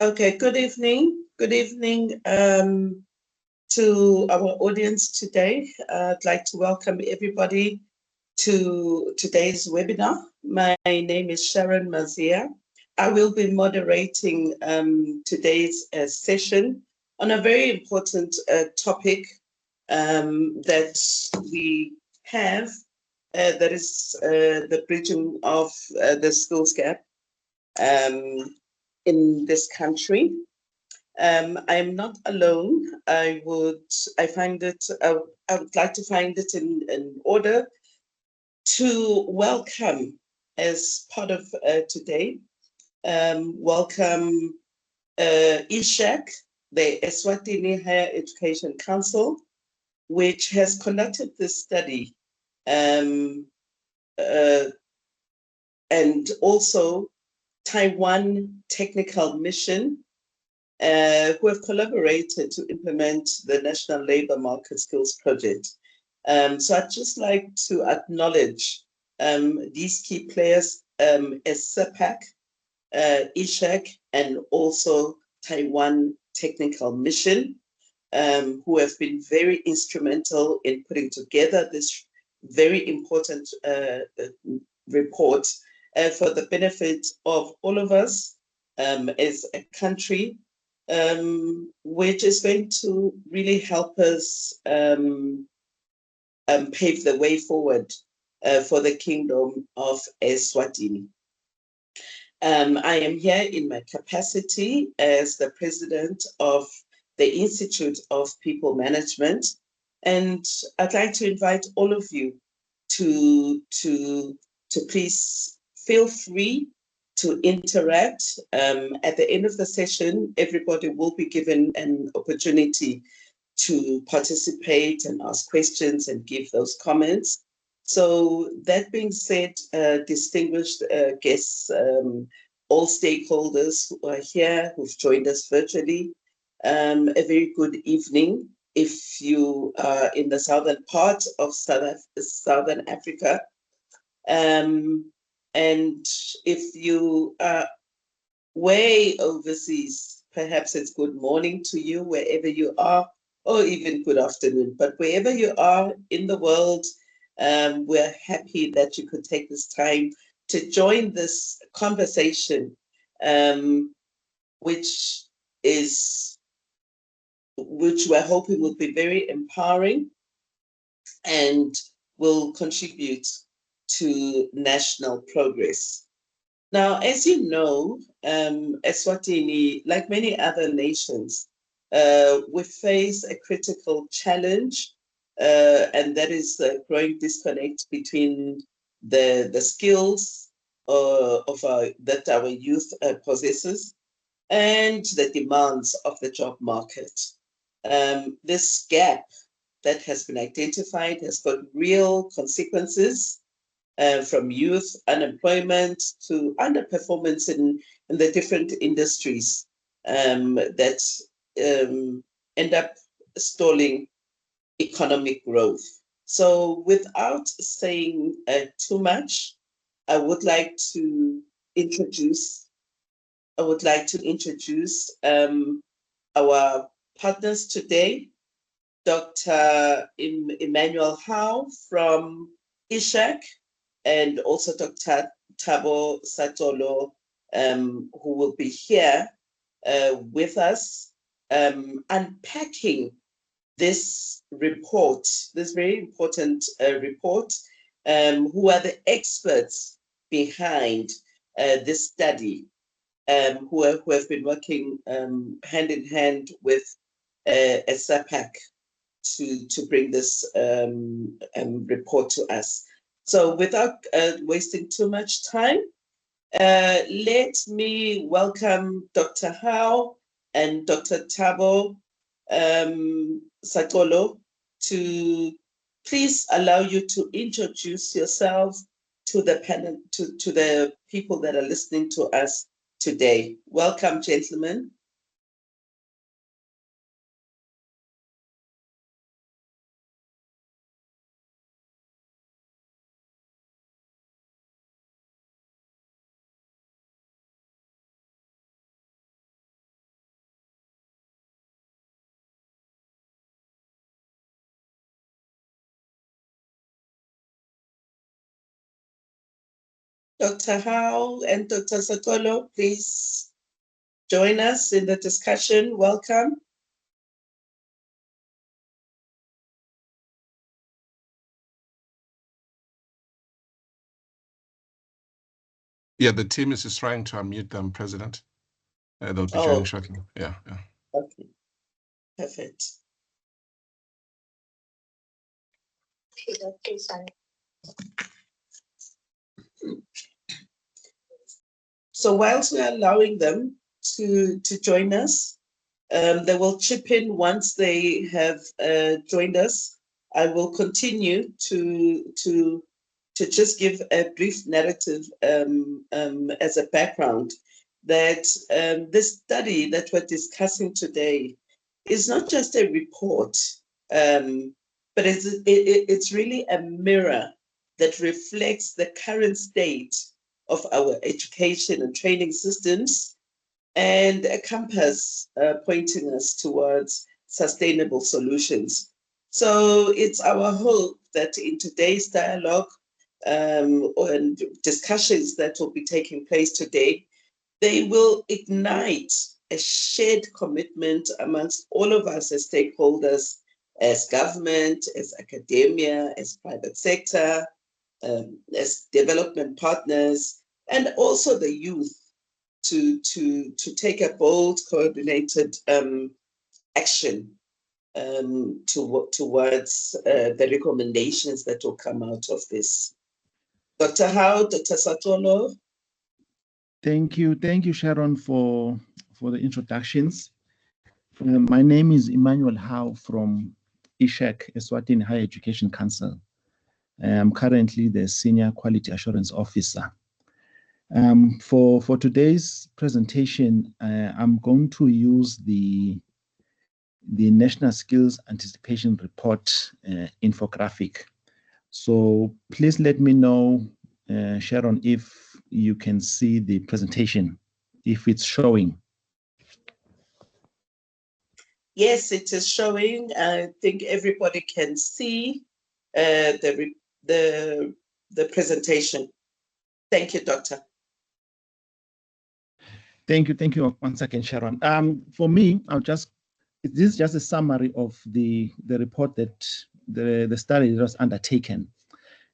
Okay, good evening. Good evening to our audience today. I'd like to welcome everybody to today's webinar. My name is Sharon Mazia. I will be moderating today's session on a very important topic that we have, that is the bridging of the skills gap in this country. I'm not alone. I would like to find it in order to welcome, as part of today, welcome ESHEC, the Eswatini Higher Education Council, which has conducted this study, and also Taiwan Technical Mission, who have collaborated to implement the National Labour Market Skills Project. So I'd just like to acknowledge these key players, ESEPARC, ESHEC, and also Taiwan Technical Mission, who have been very instrumental in putting together this very important report for the benefit of all of us as a country, which is going to really help us pave the way forward for the Kingdom of Eswatini. I am here in my capacity as the president of the Institute of People Management, and I'd like to invite all of you to please feel free to interact. At the end of the session, everybody will be given an opportunity to participate and ask questions and give those comments. So that being said, distinguished guests, all stakeholders who are here, who've joined us virtually, a very good evening. If you are in the southern part of Southern Africa, and if you are way overseas, perhaps it's good morning to you wherever you are, or even good afternoon. But wherever you are in the world, we're happy that you could take this time to join this conversation, which we're hoping will be very empowering and will contribute to national progress. Now, as you know, Eswatini, like many other nations, we face a critical challenge, and that is the growing disconnect between the skills that our youth possesses and the demands of the job market. This gap that has been identified has got real consequences, from youth unemployment to underperformance in the different industries that end up stalling economic growth. So without saying too much, I would like to introduce our partners today, Dr. Emmanuel Howe from ESHEC, and also Dr. Thabo Satolo, who will be here with us, unpacking this report, this very important report, who are the experts behind this study, who have been working hand in hand with ESEPARC to bring this report to us. So without wasting too much time, let me welcome Dr. Howe and Dr. Thabo Satolo to please allow you to introduce yourselves to the panel, to the people that are listening to us today. Welcome, gentlemen. Dr. Howe and Dr. Sakolo, please join us in the discussion. Welcome. Yeah, the team is just trying to unmute them, President. They'll be joining shortly. Yeah. Okay, perfect. So whilst we're allowing them to join us, they will chip in once they have joined us. I will continue to just give a brief narrative as a background that this study that we're discussing today is not just a report, but it's really a mirror that reflects the current state of our education and training systems and a compass pointing us towards sustainable solutions. So it's our hope that in today's dialogue and discussions that will be taking place today, they will ignite a shared commitment amongst all of us as stakeholders, as government, as academia, as private sector, as development partners, and also the youth to take a bold, coordinated action towards the recommendations that will come out of this. Dr. Howe, Dr. Satolo. Thank you, Sharon, for the introductions. My name is Emmanuel Howe from ESHEC, Eswatini Higher Education Council. I'm currently the Senior Quality Assurance Officer. For today's presentation, I'm going to use the National Skills Anticipation Report infographic. So please let me know, Sharon, if you can see the presentation, if it's showing. Yes, it is showing. I think everybody can see the presentation. Thank you, Doctor. Thank you once again, Sharon. For me, this is just a summary of the report that the study that was undertaken.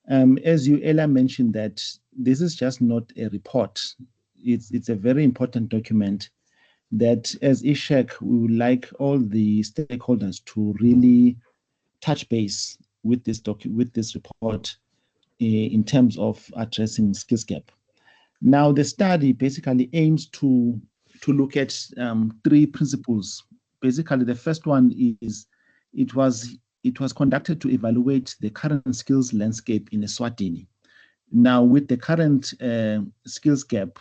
As you earlier mentioned, that this is just not a report. It's a very important document that as ESHEC, we would like all the stakeholders to really touch base with this report in terms of addressing skills gap. Now, the study basically aims to look at three principles. Basically, the first one is it was conducted to evaluate the current skills landscape in Eswatini. Now, with the current skills gap,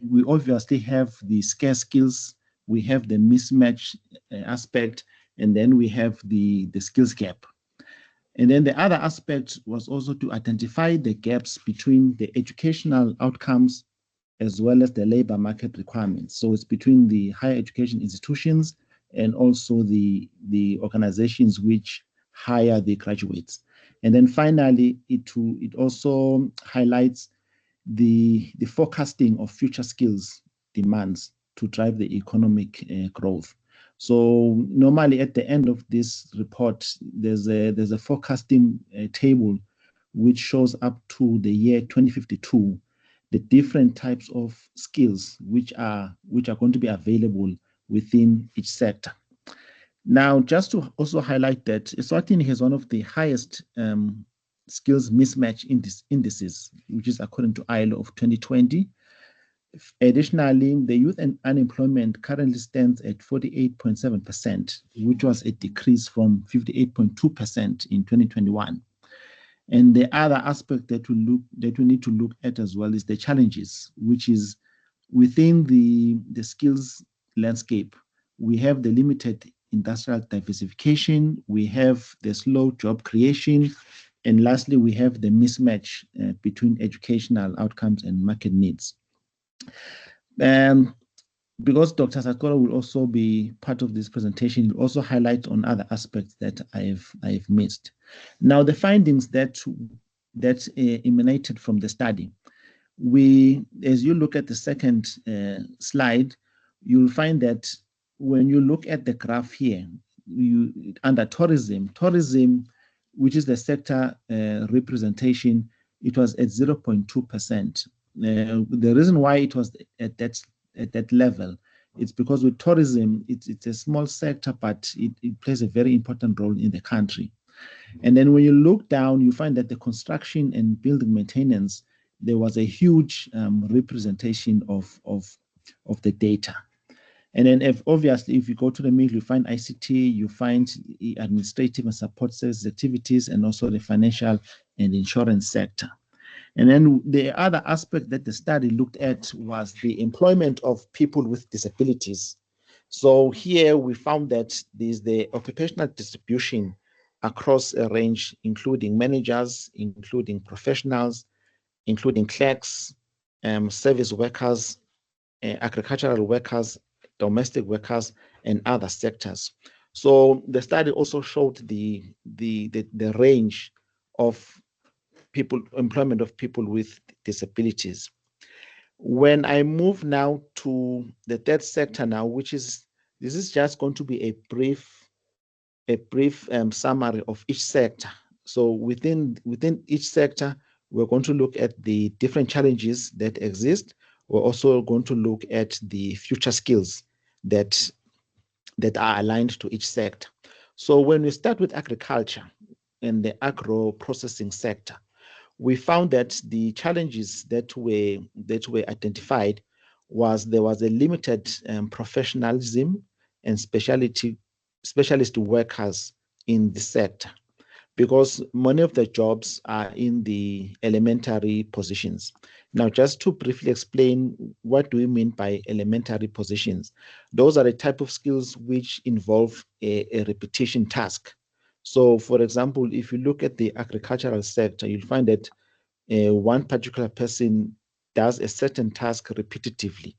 we obviously have the scarce skills, we have the mismatch aspect, and then we have the skills gap. And then the other aspect was also to identify the gaps between the educational outcomes as well as the labor market requirements. So it's between the higher education institutions and also the organizations which hire the graduates. And then finally, it also highlights the forecasting of future skills demands to drive the economic growth. So normally at the end of this report, there's a forecasting table which shows up to the year 2052, the different types of skills which are going to be available within each sector. Now, just to also highlight that Eswatini has one of the highest skills mismatch indices, which is according to ILO of 2020. Additionally, the youth unemployment currently stands at 48.7%, which was a decrease from 58.2% in 2021. And the other aspect that we need to look at as well is the challenges, which is within the skills landscape. We have the limited industrial diversification, we have the slow job creation, and lastly, we have the mismatch between educational outcomes and market needs. Because Dr. Sakolo will also be part of this presentation, he'll also highlight on other aspects that I've missed. Now, the findings that emanated from the study as you look at the second slide, you'll find that when you look at the graph here, under tourism, which is the sector representation, it was at 0.2%. The reason why it was at that level, it's because with tourism, it's a small sector, but it plays a very important role in the country. And then when you look down, you find that the construction and building maintenance, there was a huge representation of the data. And then obviously, if you go to the middle, you find ICT, you find administrative and support service activities, and also the financial and insurance sector. And then the other aspect that the study looked at was the employment of people with disabilities. So here we found that there's the occupational distribution across a range, including managers, including professionals, including clerks, service workers, agricultural workers, domestic workers, and other sectors. So the study also showed the range of employment of people with disabilities. When I move now to the third sector now, this is just going to be a brief summary of each sector. So within each sector, we're going to look at the different challenges that exist. We're also going to look at the future skills that are aligned to each sector. So when we start with agriculture and the agro processing sector, we found that the challenges that were identified was there was a limited professionalism and specialist workers in the sector, because many of the jobs are in the elementary positions. Now, just to briefly explain, what do we mean by elementary positions? Those are the type of skills which involve a repetition task. So, for example, if you look at the agricultural sector, you'll find that one particular person does a certain task repetitively.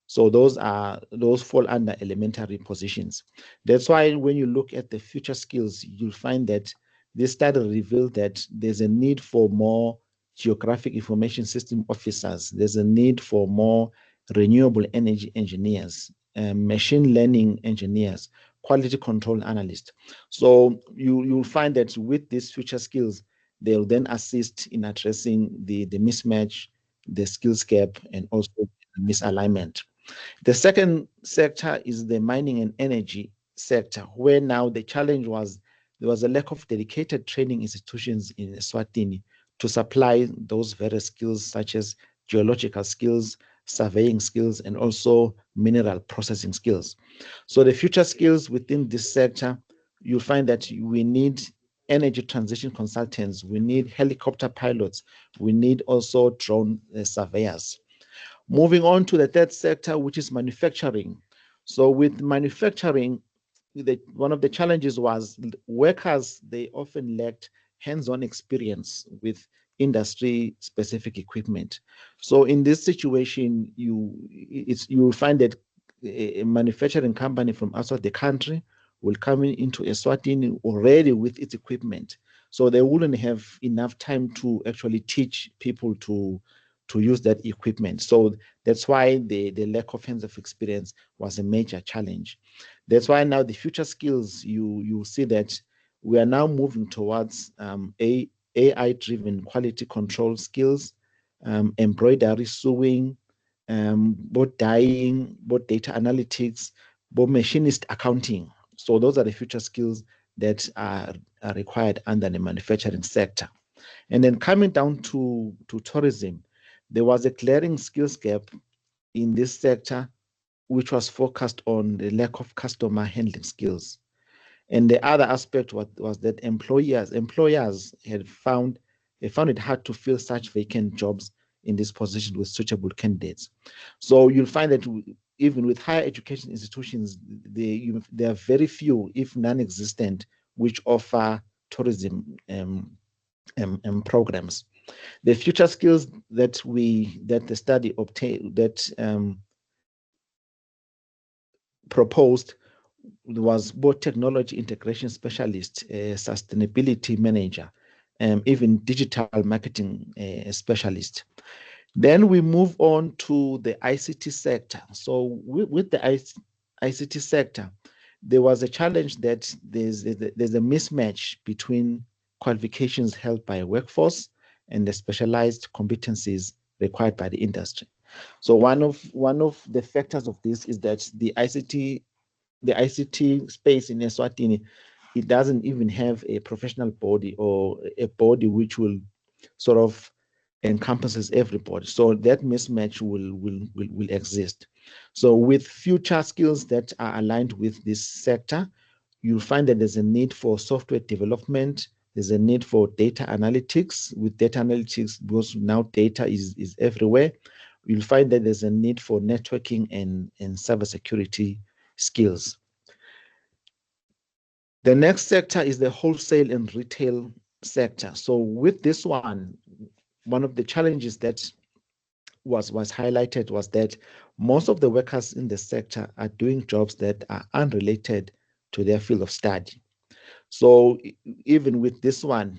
So those fall under elementary positions. That's why when you look at the future skills, you'll find that this study revealed that there's a need for more geographic information system officers. There's a need for more renewable energy engineers, machine learning engineers, quality control analysts. So you'll find that with these future skills, they'll then assist in addressing the mismatch, the skills gap, and also misalignment. The second sector is the mining and energy sector, where now the challenge was there was a lack of dedicated training institutions in Eswatini to supply those various skills, such as geological skills, surveying skills, and also mineral processing skills. So the future skills within this sector, you'll find that we need energy transition consultants, we need helicopter pilots, we need also drone surveyors. Moving on to the third sector, which is manufacturing. So with manufacturing, one of the challenges was workers, they often lacked hands-on experience with industry-specific equipment. So in this situation, you'll find that a manufacturing company from outside the country will come into Eswatini already with its equipment. So they wouldn't have enough time to actually teach people to use that equipment. So that's why the lack of hands-on experience was a major challenge. That's why now the future skills, you see that we are now moving towards AI-driven quality control skills, embroidery, sewing, both dyeing, both data analytics, both machinist accounting. So those are the future skills that are required under the manufacturing sector. And then coming down to tourism, there was a glaring skills gap in this sector, which was focused on the lack of customer handling skills. And the other aspect was that employers had found it hard to fill such vacant jobs in this position with suitable candidates. So you'll find that even with higher education institutions, there are very few, if non-existent, which offer tourism programs. The future skills that the study obtained, proposed, was both technology integration specialist, sustainability manager, even digital marketing specialist. Then we move on to the ICT sector. So with the ICT sector, there was a challenge that there's a mismatch between qualifications held by a workforce and the specialized competencies required by the industry. So one of the factors of this is that the ICT space in Eswatini, it doesn't even have a professional body or a body which will sort of encompasses everybody. So that mismatch will exist. So with future skills that are aligned with this sector, you'll find that there's a need for software development. There's a need for data analytics. With data analytics, because now data is everywhere, you'll find that there's a need for networking and cybersecurity skills. The next sector is the wholesale and retail sector. So with this one of the challenges that was highlighted was that most of the workers in the sector are doing jobs that are unrelated to their field of study. So even with this one,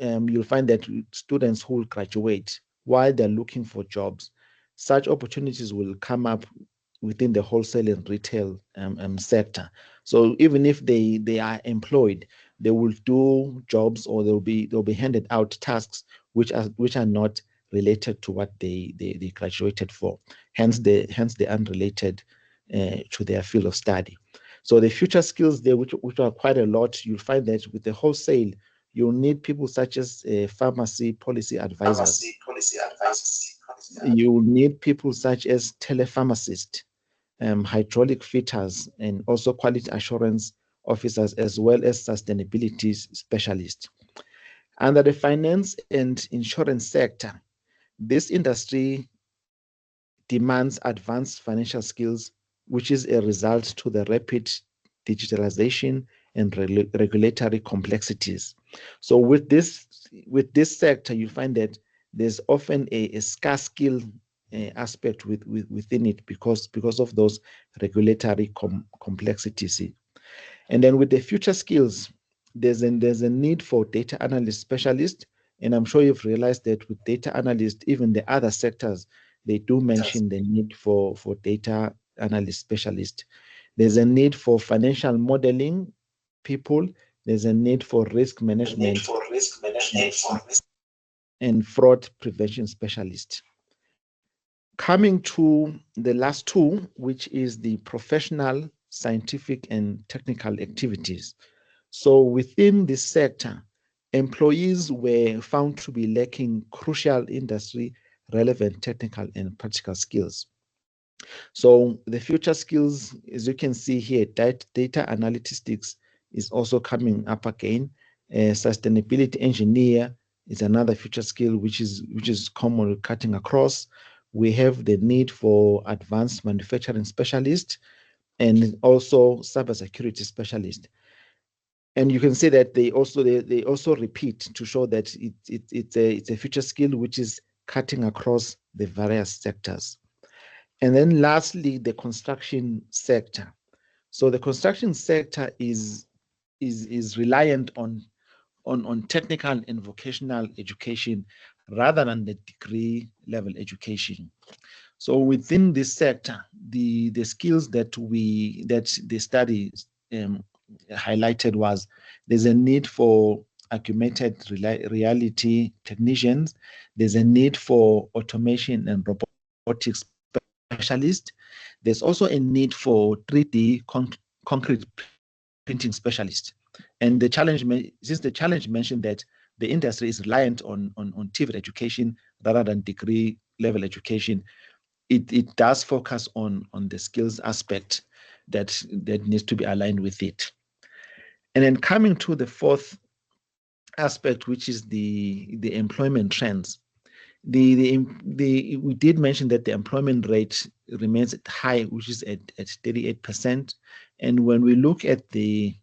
you'll find that students who will graduate while they're looking for jobs, such opportunities will come up within the wholesale and retail sector. So even if they are employed, they will do jobs or they'll be handed out tasks which are not related to what they graduated for. Hence the unrelated to their field of study. So the future skills there, which are quite a lot, you'll find that with the wholesale, you'll need people such as pharmacy policy advisors. You will need people such as telepharmacists, hydraulic fitters, and also quality assurance officers, as well as sustainability specialists. Under the finance and insurance sector, this industry demands advanced financial skills, which is a result to the rapid digitalization and regulatory complexities. So with this sector, you find that there's often a scarce skill aspect within it because of those regulatory complexities. And then with the future skills, there's a need for data analyst specialists. And I'm sure you've realized that with data analysts, even the other sectors, they do mention the need for data analyst specialists. There's a need for financial modeling people. There's a need for risk management and fraud prevention specialists. Coming to the last two, which is the professional, scientific, and technical activities. So within this sector, employees were found to be lacking crucial industry relevant technical and practical skills. So the future skills, as you can see here, data analytics is also coming up again. Sustainability engineer is another future skill which is common cutting across. We have the need for advanced manufacturing specialist and also cybersecurity specialist. And you can see that they also repeat to show that it's a future skill which is cutting across the various sectors. And then lastly, the construction sector. So the construction sector is reliant on technical and vocational education rather than the degree level education. So within this sector, the skills that the study highlighted was there's a need for augmented reality technicians. There's a need for automation and robotics specialists. There's also a need for 3D concrete printing specialists. And the challenge mentioned that the industry is reliant on TVET education rather than degree level education, it does focus on the skills aspect that needs to be aligned with it. And then coming to the fourth aspect, which is the employment trends. We did mention that the employment rate remains high, which is at 38%. And when we look at the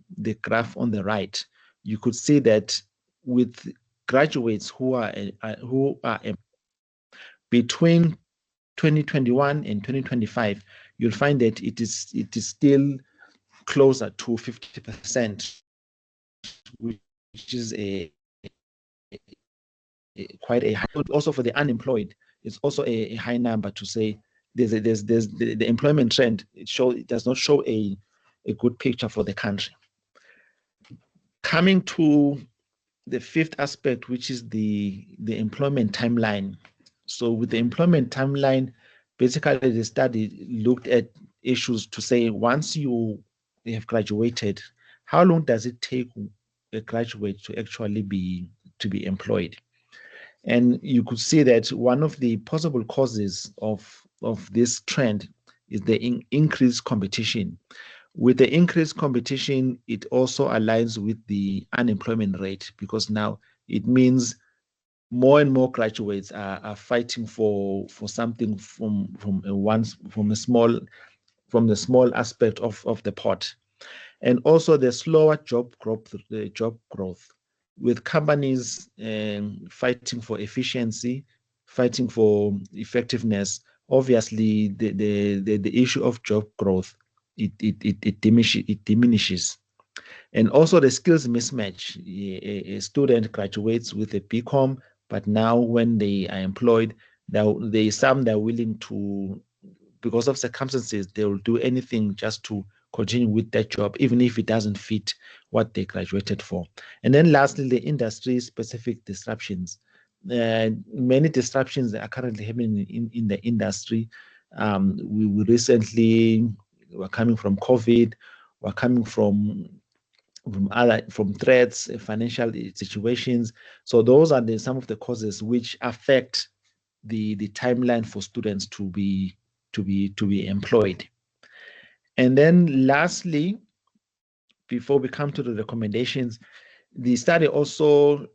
graph on the right, you could see that with graduates who are between 2021 and 2025, you'll find that it is still closer to 50%, which is quite a high. Also for the unemployed, it's also a high number to say there's the employment trend. It does not show a good picture for the country. Coming to the fifth aspect, which is the employment timeline. So with the employment timeline, basically the study looked at issues to say, once you have graduated, how long does it take a graduate to actually be employed? And you could see that one of the possible causes of this trend is the increased competition. With the increased competition, it also aligns with the unemployment rate, because now it means more and more graduates are fighting for something from the small aspect of the pot. And also the slower job growth, with companies fighting for efficiency, fighting for effectiveness. Obviously, the issue of job growth, it diminishes. And also the skills mismatch. A student graduates with a BCom, but now when they are employed, they some that are willing to, because of circumstances, they will do anything just to continue with that job, even if it doesn't fit what they graduated for. And then lastly, the industry-specific disruptions. Many disruptions are currently happening in the industry. We recently were coming from COVID, we're coming from threats, financial situations. So those are some of the causes which affect the timeline for students to be employed. And then lastly, before we come to the recommendations, the study also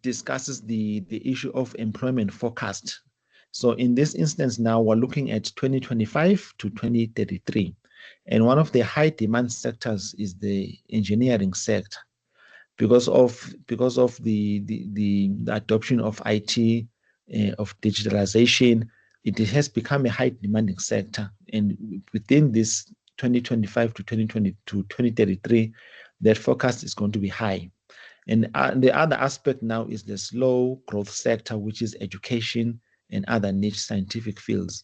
discusses the issue of employment forecast. So in this instance now, we're looking at 2025 to 2033. And one of the high demand sectors is the engineering sector, because of the adoption of IT, of digitalization. It has become a high demanding sector. And within this 2025 to 2033, that forecast is going to be high. And the other aspect now is the slow growth sector, which is education and other niche scientific fields.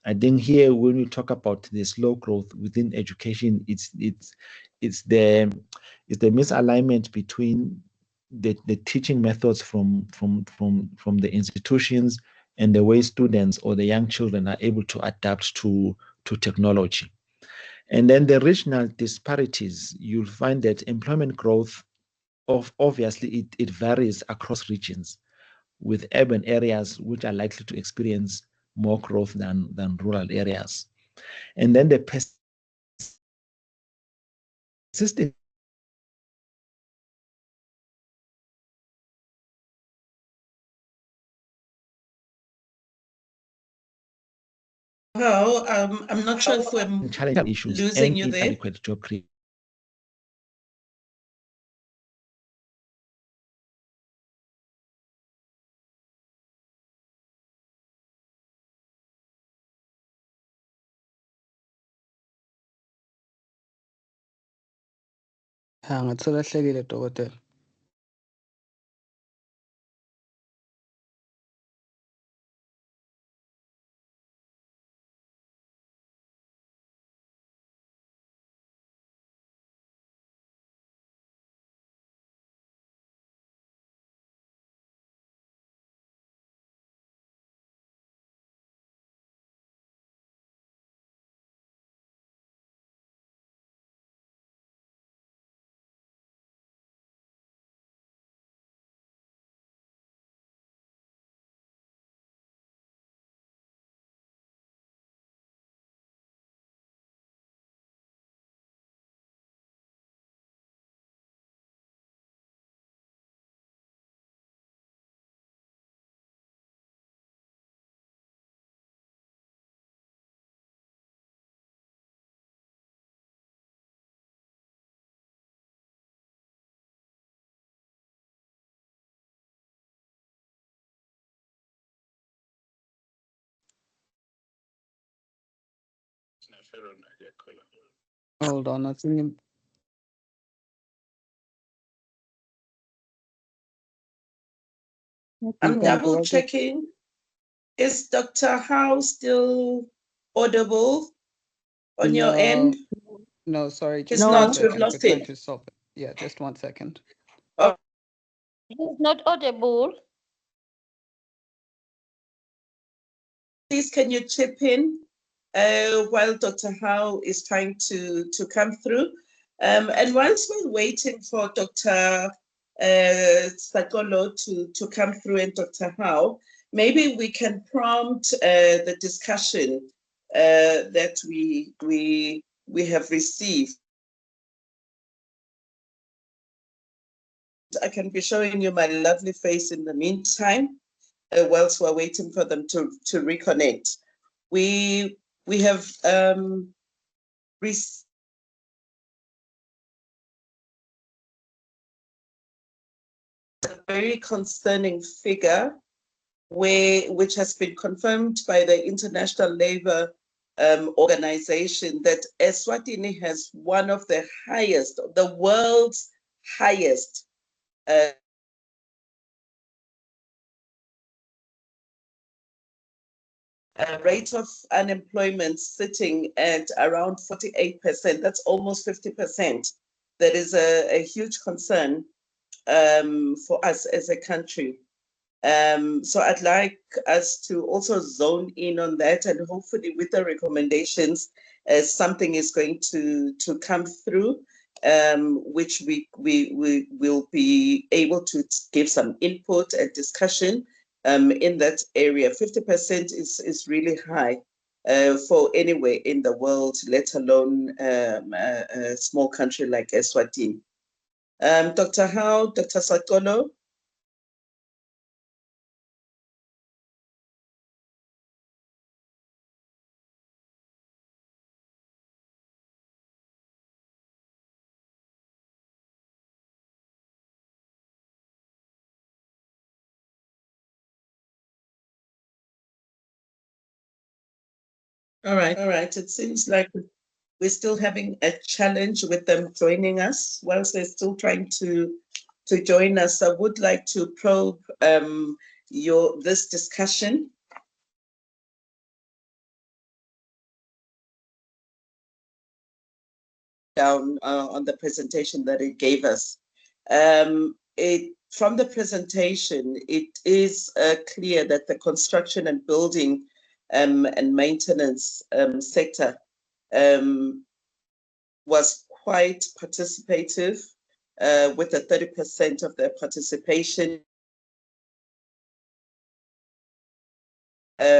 I think here, when we talk about the slow growth within education, it's the misalignment between the teaching methods from the institutions and the way students or the young children are able to adapt to technology. And then the regional disparities, you'll find that employment growth, obviously it varies across regions, with urban areas which are likely to experience more growth than rural areas. And then the persistent I'm not sure if we're challenge issues losing and you there. inadequate job creation. ngathi selahlekile dokotela. Hold on, I think I'm double checking. Is Dr. Howe still audible on your No, end? No, sorry, It's just one not, we've second. We're lost trying it. to solve it. Yeah, just 1 second. He's not audible. Please, can you chip in while Dr. Howe is trying to come through? And once we're waiting for Dr. Sakolo to come through and Dr. Howe, maybe we can prompt the discussion that we have received. I can be showing you my lovely face in the meantime, whilst we're waiting for them to reconnect. We have received a very concerning figure which has been confirmed by the International Labour Organization, that Eswatini has one of the highest, the world's highest rate of unemployment, sitting at around 48%. That's almost 50%. That is a huge concern for us as a country. So I'd like us to also zone in on that, and hopefully with the recommendations, something is going to come through, which we will be able to give some input and discussion in that area. 50% is really high for anywhere in the world, let alone a small country like Eswatini. Dr. Howe, Dr. Sakolo. All right. It seems like we're still having a challenge with them joining us whilst they're still trying to join us. I would like to probe this discussion. Down on the presentation that it gave us. From the presentation, it is clear that the construction and building and maintenance sector was quite participative, with a 30% of their participation,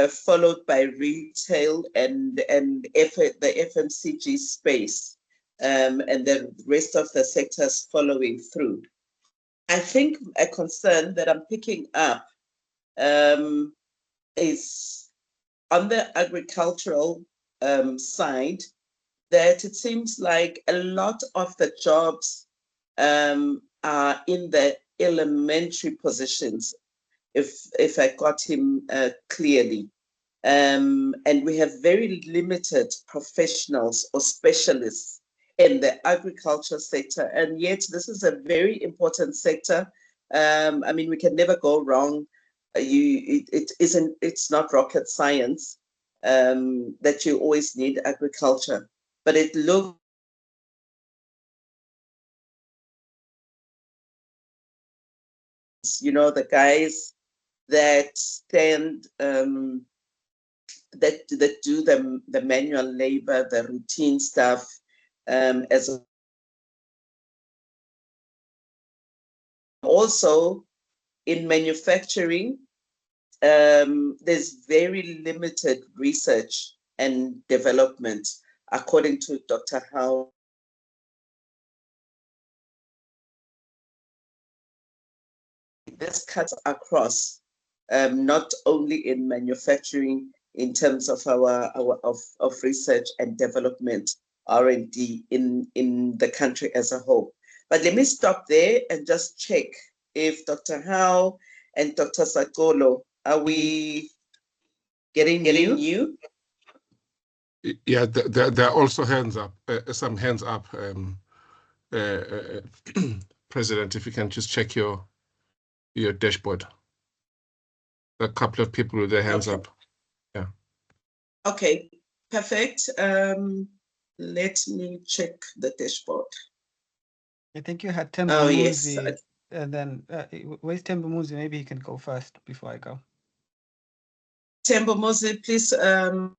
followed by retail and the FMCG space, and the rest of the sectors following through. I think a concern that I'm picking up is on the agricultural side, that it seems like a lot of the jobs are in the elementary positions, if I got him clearly. And we have very limited professionals or specialists in the agriculture sector, and yet this is a very important sector. I mean, we can never go wrong. It's not rocket science that you always need agriculture, but it looks, the guys that stand that do the manual labor, the routine stuff, as also in manufacturing. There's very limited research and development, according to Dr. Howe. This cuts across, not only in manufacturing, in terms of our research and development, R&D in the country as a whole. But let me stop there and just check if Dr. Howe and Dr. Sakolo, are we getting you? Yeah, there are also hands up, some hands up. President, if you can just check your dashboard. A couple of people with their hands Okay. up. Yeah. Okay, perfect. Let me check the dashboard. I think you had Oh, yes. Tembamuzi, and then where's Tembamuzi? Maybe he can go first before I go. Tembo Mose, please. Hello.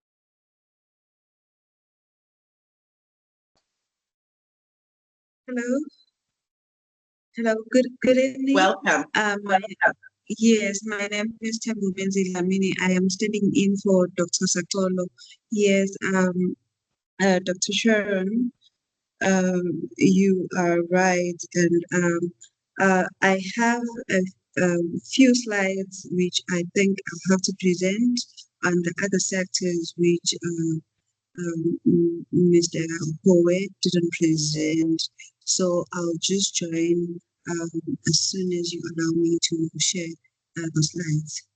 Hello. Good evening. Welcome. Yes, my name is Tembu Benzi Lamini. I am standing in for Dr. Satolo. Yes, Dr. Sharon, you are right, and I have a few slides which I think I have to present on the other sectors which Mr. Howe didn't present. So I'll just join as soon as you allow me to share the slides.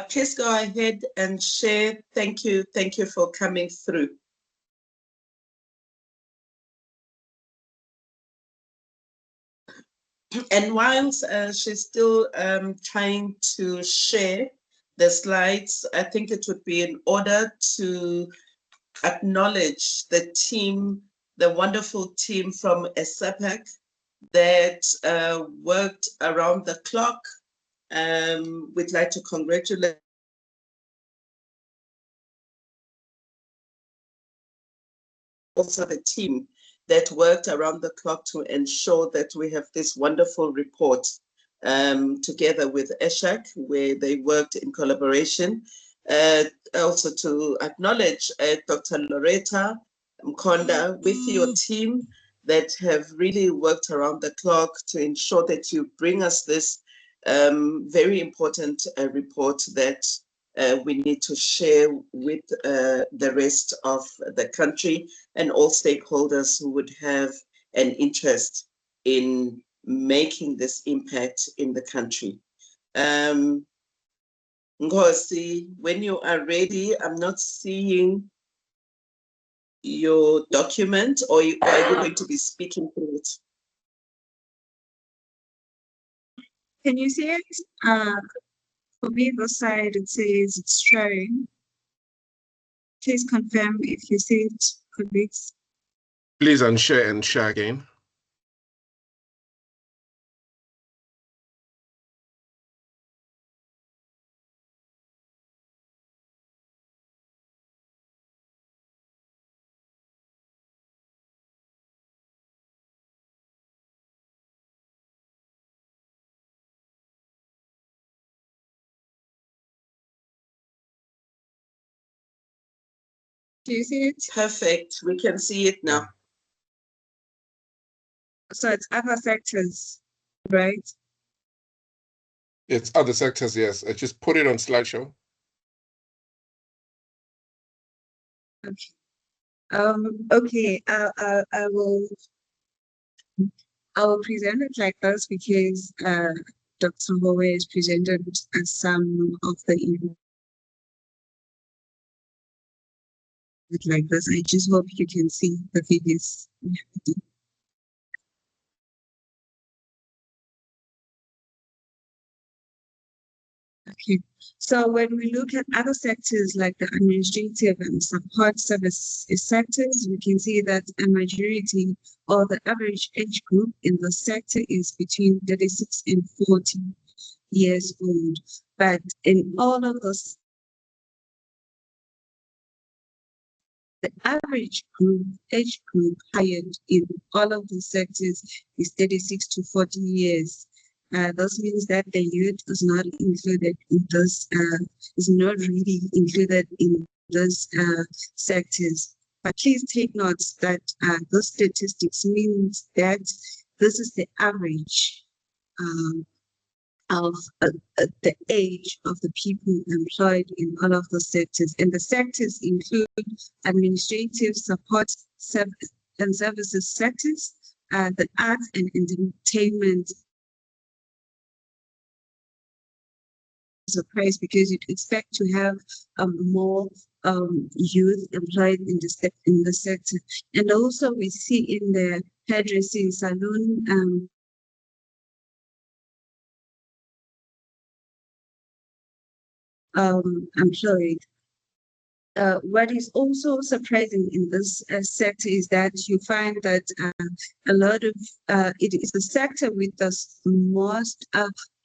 Please go ahead and share. Thank you. Thank you for coming through. And whilst she's still trying to share the slides, I think it would be in order to acknowledge the team, the wonderful team from ESEPARC that worked around the clock. We'd like to congratulate also the team that worked around the clock to ensure that we have this wonderful report together with ESHEC, where they worked in collaboration. Also to acknowledge Dr. Loretta Mkonda with your team that have really worked around the clock to ensure that you bring us this very important report that we need to share with the rest of the country and all stakeholders who would have an interest in making this impact in the country. Ngozi, when you are ready, I'm not seeing your document, or are you going to be speaking through it? Can you see it? For me, the side it says it's sharing. Please confirm if you see it, colleagues. Please unshare and share again. Do you see it? Perfect. We can see it now. So it's other sectors, right? It's other sectors, yes. I just put it on slideshow. Okay. I will present it like this because Dr. Howe has presented some of the like this. I just hope you can see the figures. Okay, so when we look at other sectors like the administrative and support service sectors, we can see that a majority or the average age group in the sector is between 36 and 40 years old. But in all of those, the average age group hired in all of the sectors is 36 to 40 years. This means that the youth is not included in this, is not really included in those sectors. But please take note that those statistics means that this is the average of the age of the people employed in all of the sectors. And the sectors include administrative, support, and services sectors, the arts and entertainment. Surprised because you'd expect to have more youth employed in the sector. And also we see in the hairdressing salon employed. What is also surprising in this sector is that you find that a lot of it is a sector with the most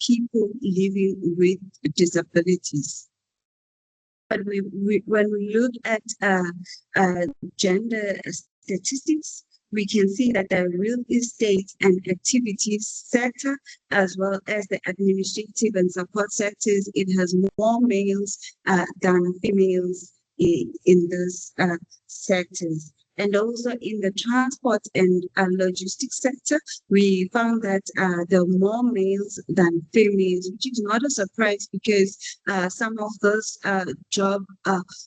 people living with disabilities. But when we look at gender statistics, we can see that the real estate and activities sector, as well as the administrative and support sectors, it has more males than females in those sectors. And also in the transport and logistics sector, we found that there are more males than females, which is not a surprise because some of those job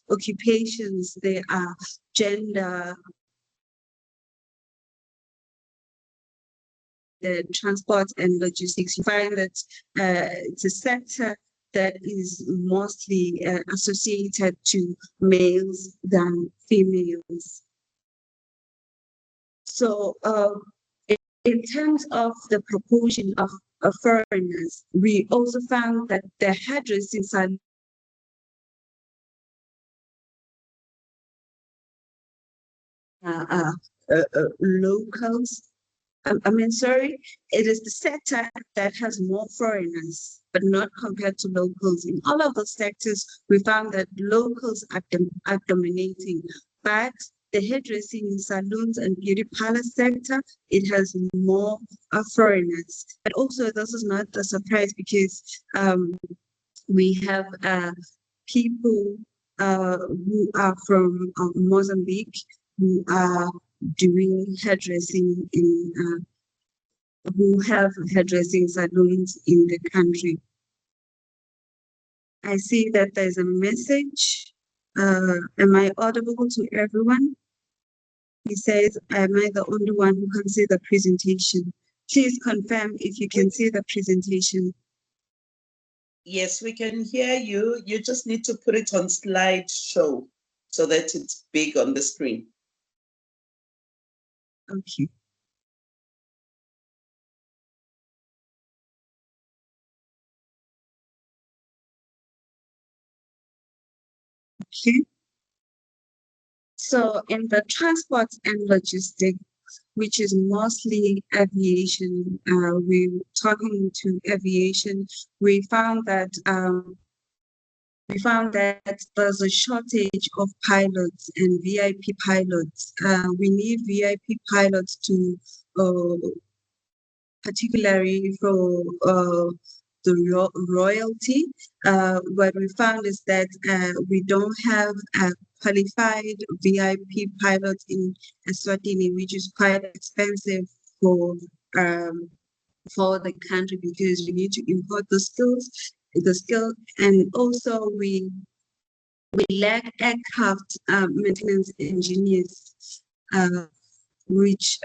occupations, they are gender, the transport and logistics. You find that it's a sector that is mostly associated to males than females. So in terms of the proportion of foreigners, we also found that the hairdressing salon locals. It is the sector that has more foreigners, but not compared to locals. In all of those sectors, we found that locals are dominating, but the hairdressing, salons, and beauty parlor sector, it has more foreigners. But also, this is not a surprise because we have people who are from Mozambique who are doing hairdressing who have hairdressing salons in the country. I see that there's a message. Am I audible to everyone? He says, am I the only one who can see the presentation? Please confirm if you can see the presentation. Yes, we can hear you. You just need to put it on slideshow so that it's big on the screen. Okay. Okay. So in the transport and logistics, which is mostly aviation, we're talking to aviation, we found that there's a shortage of pilots and VIP pilots. We need VIP pilots to, particularly for the royalty. What we found is that we don't have qualified VIP pilots in Eswatini, which is quite expensive for the country because we need to import the skill, and also we lack aircraft maintenance engineers, which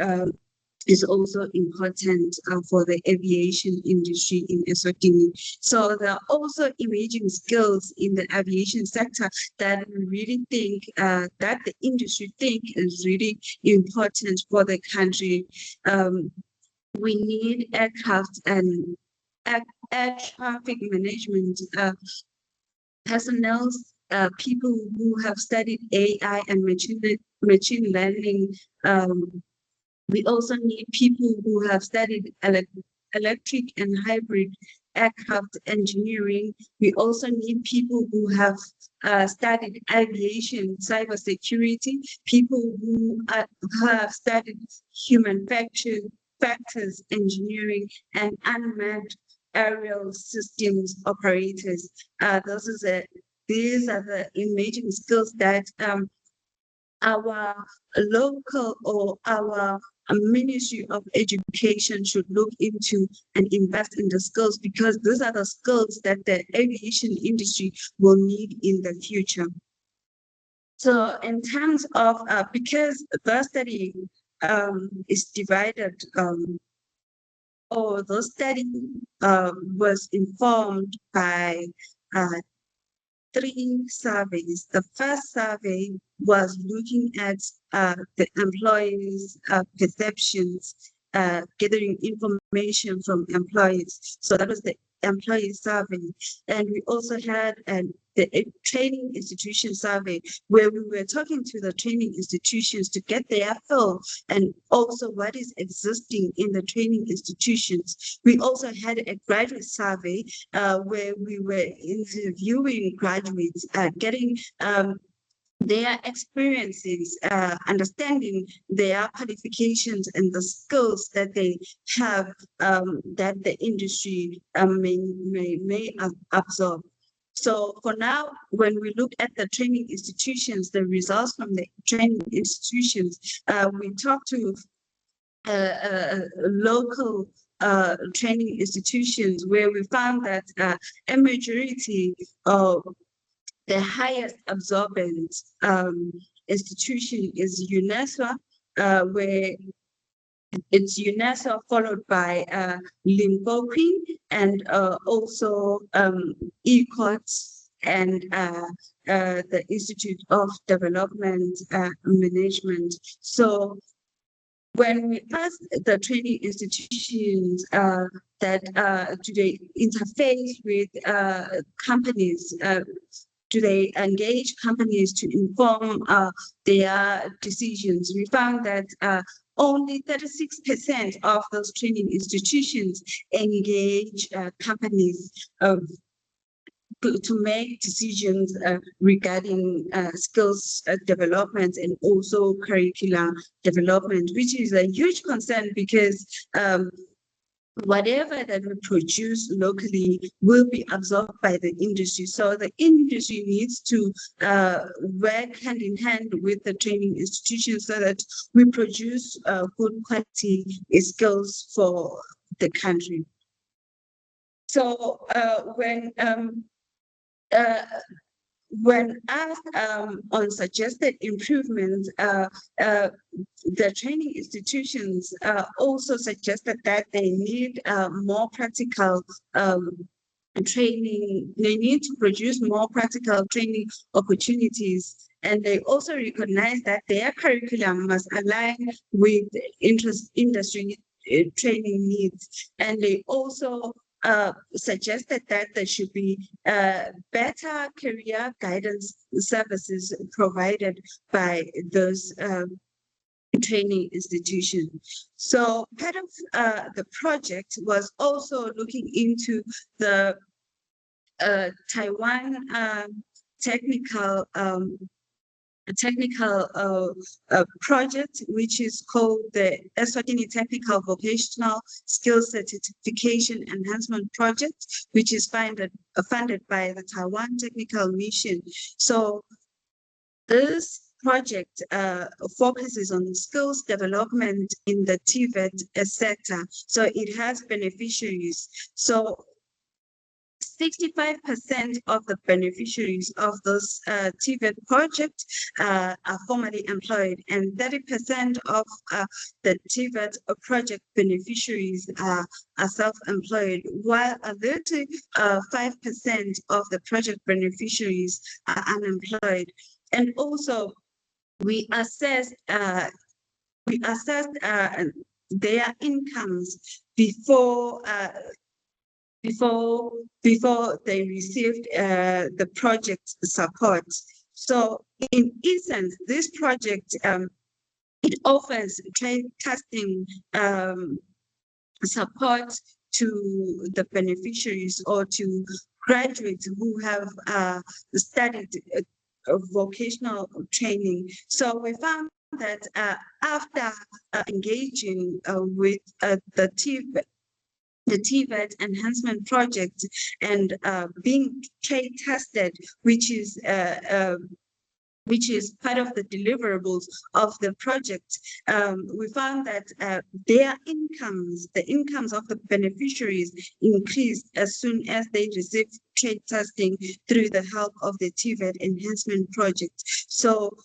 is also important for the aviation industry in Eswatini. So there are also emerging skills in the aviation sector that we really think that the industry think is really important for the country. We need aircraft and air traffic management personnel, people who have studied AI and machine learning. We also need people who have studied electric and hybrid aircraft engineering. We also need people who have studied aviation, cybersecurity, people who have studied human factors engineering, and unmanned aerial systems operators. These are the emerging skills that our local or our Ministry of Education should look into and invest in the skills, because those are the skills that the aviation industry will need in the future. So in terms of, because the study is divided, or the study was informed by 3 surveys. The first survey was looking at the employees' perceptions, gathering information from employees. So that was the employee survey, and we also had the training institution survey, where we were talking to the training institutions to get their feel and also what is existing in the training institutions. We also had a graduate survey where we were interviewing graduates, getting their experiences, understanding their qualifications and the skills that they have, that the industry may absorb. So for now, when we look at the training institutions, the results from the training institutions, we talk to local training institutions where we found that a majority of the highest absorbent institution is UNESCO, where it's UNESCO followed by Limpopo and also ECOTS and the Institute of Development Management. So when we asked the training institutions that do they interface with companies, do they engage companies to inform their decisions, we found that only 36% of those training institutions engage companies to make decisions regarding skills development and also curriculum development, which is a huge concern because whatever that we produce locally will be absorbed by the industry. So the industry needs to work hand in hand with the training institutions so that we produce good quality skills for the country. So when asked on suggested improvements, the training institutions also suggested that they need more practical training. They need to produce more practical training opportunities. And they also recognize that their curriculum must align with industry training needs. And they also suggested that there should be better career guidance services provided by those training institutions. So part of the project was also looking into the Taiwan technical project, which is called the Eswatini Technical Vocational Skills Certification Enhancement Project, which is funded by the Taiwan Technical Mission. So this project focuses on skills development in the TVET sector. So it has beneficiaries. So 65% of the beneficiaries of this TVET project are formally employed, and 30% of the TVET project beneficiaries are self-employed, while a 35% of the project beneficiaries are unemployed. And also, we assessed their incomes before they received the project support. So in essence, this project, it offers trade testing support to the beneficiaries or to graduates who have studied vocational training. So we found that after engaging with the TVET enhancement project and being trade tested, which is part of the deliverables of the project, we found that their incomes, the incomes of the beneficiaries, increased as soon as they received trade testing through the help of the TVET enhancement project. So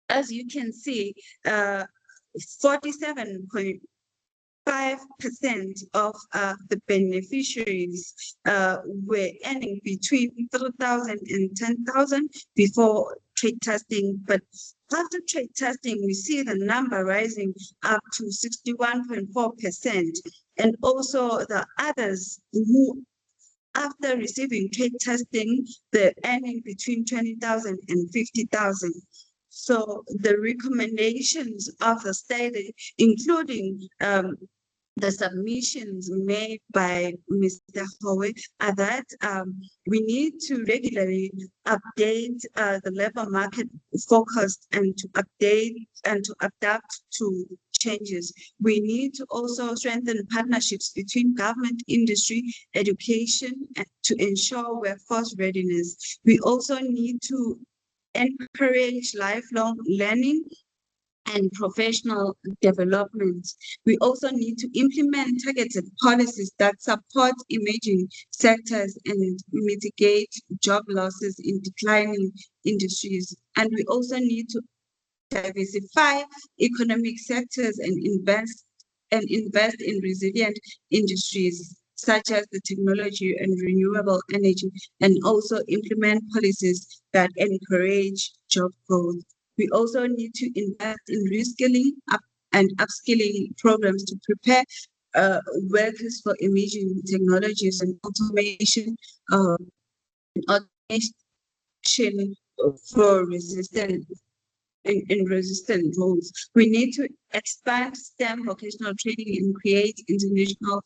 as you can see, 47.5% of the beneficiaries were earning between 3,000 and 10,000 before trade testing, but after trade testing, we see the number rising up to 61.4%. And also the others who after receiving trade testing, they're earning between 20,000 and 50,000. So the recommendations of the study, including the submissions made by Mr. Howe, are that we need to regularly update the labor market focused and to update and to adapt to changes. We need to also strengthen partnerships between government, industry, education to ensure workforce readiness. We also need to encourage lifelong learning and professional development. We also need to implement targeted policies that support emerging sectors and mitigate job losses in declining industries. And we also need to diversify economic sectors and invest in resilient industries such as the technology and renewable energy, and also implement policies that encourage job growth. We also need to invest in reskilling and upskilling programs to prepare workers for emerging technologies and automation for resistant roles. We need to expand STEM vocational training and create international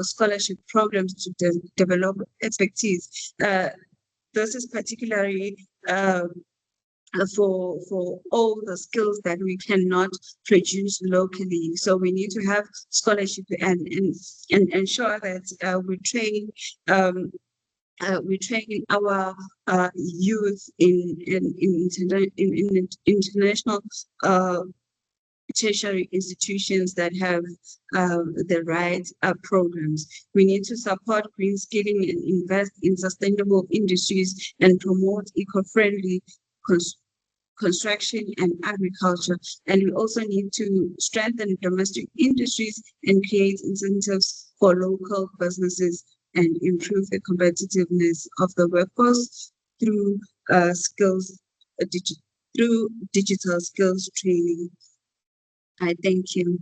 scholarship programs to develop expertise. This is particularly for all the skills that we cannot produce locally. So we need to have scholarship and ensure that we train our youth in international tertiary institutions that have the right programs. We need to support green skilling and invest in sustainable industries and promote eco-friendly construction and agriculture. And we also need to strengthen domestic industries and create incentives for local businesses and improve the competitiveness of the workforce through digital skills training. I thank you.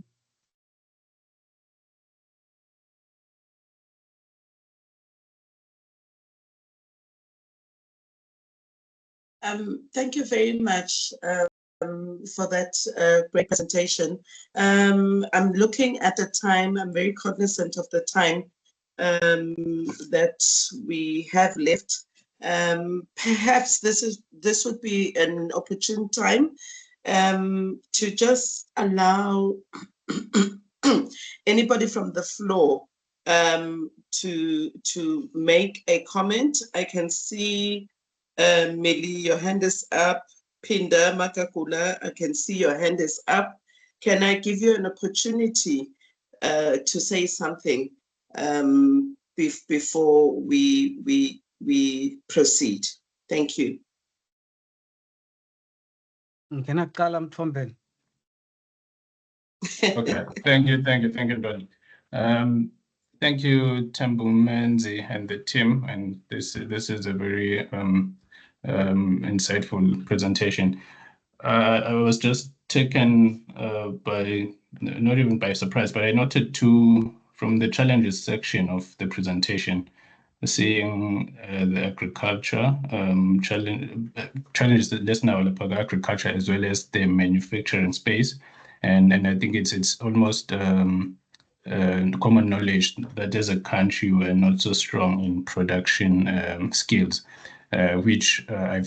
Thank you very much for that great presentation. I'm looking at the time. I'm very cognizant of the time that we have left. Perhaps this would be an opportune time to just allow anybody from the floor to make a comment. I can see Meli, your hand is up. Pinda Makakula, I can see your hand is up. Can I give you an opportunity to say something before we proceed? Thank you. Can I call him Tomben? Okay, thank you, Donny. Thank you, Tembu Menzi and the team, and this is a very insightful presentation. I was just taken by, not even by surprise, but I noted from the challenges section of the presentation, seeing the agriculture challenges that let's now look at agriculture as well as the manufacturing space, and I think it's almost common knowledge that as a country we're not so strong in production skills, which I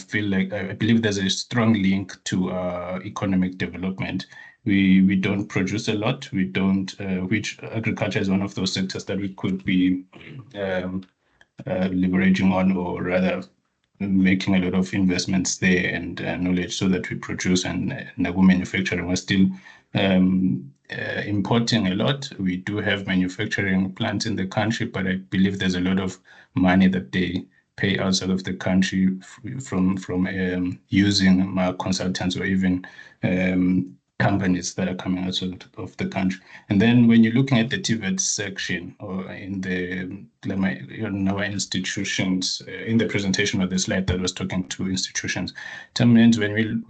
believe there's a strong link to economic development. We don't produce a lot. We don't, which agriculture is one of those sectors that we could be leveraging on, or rather making a lot of investments there and knowledge so that we produce, and manufacturing. We're still importing a lot. We do have manufacturing plants in the country, but I believe there's a lot of money that they pay outside of the country from using consultants or even companies that are coming outside of the country. And then when you're looking at the TVET section, or in our institutions, in the presentation of the slide that was talking to institutions, it means when we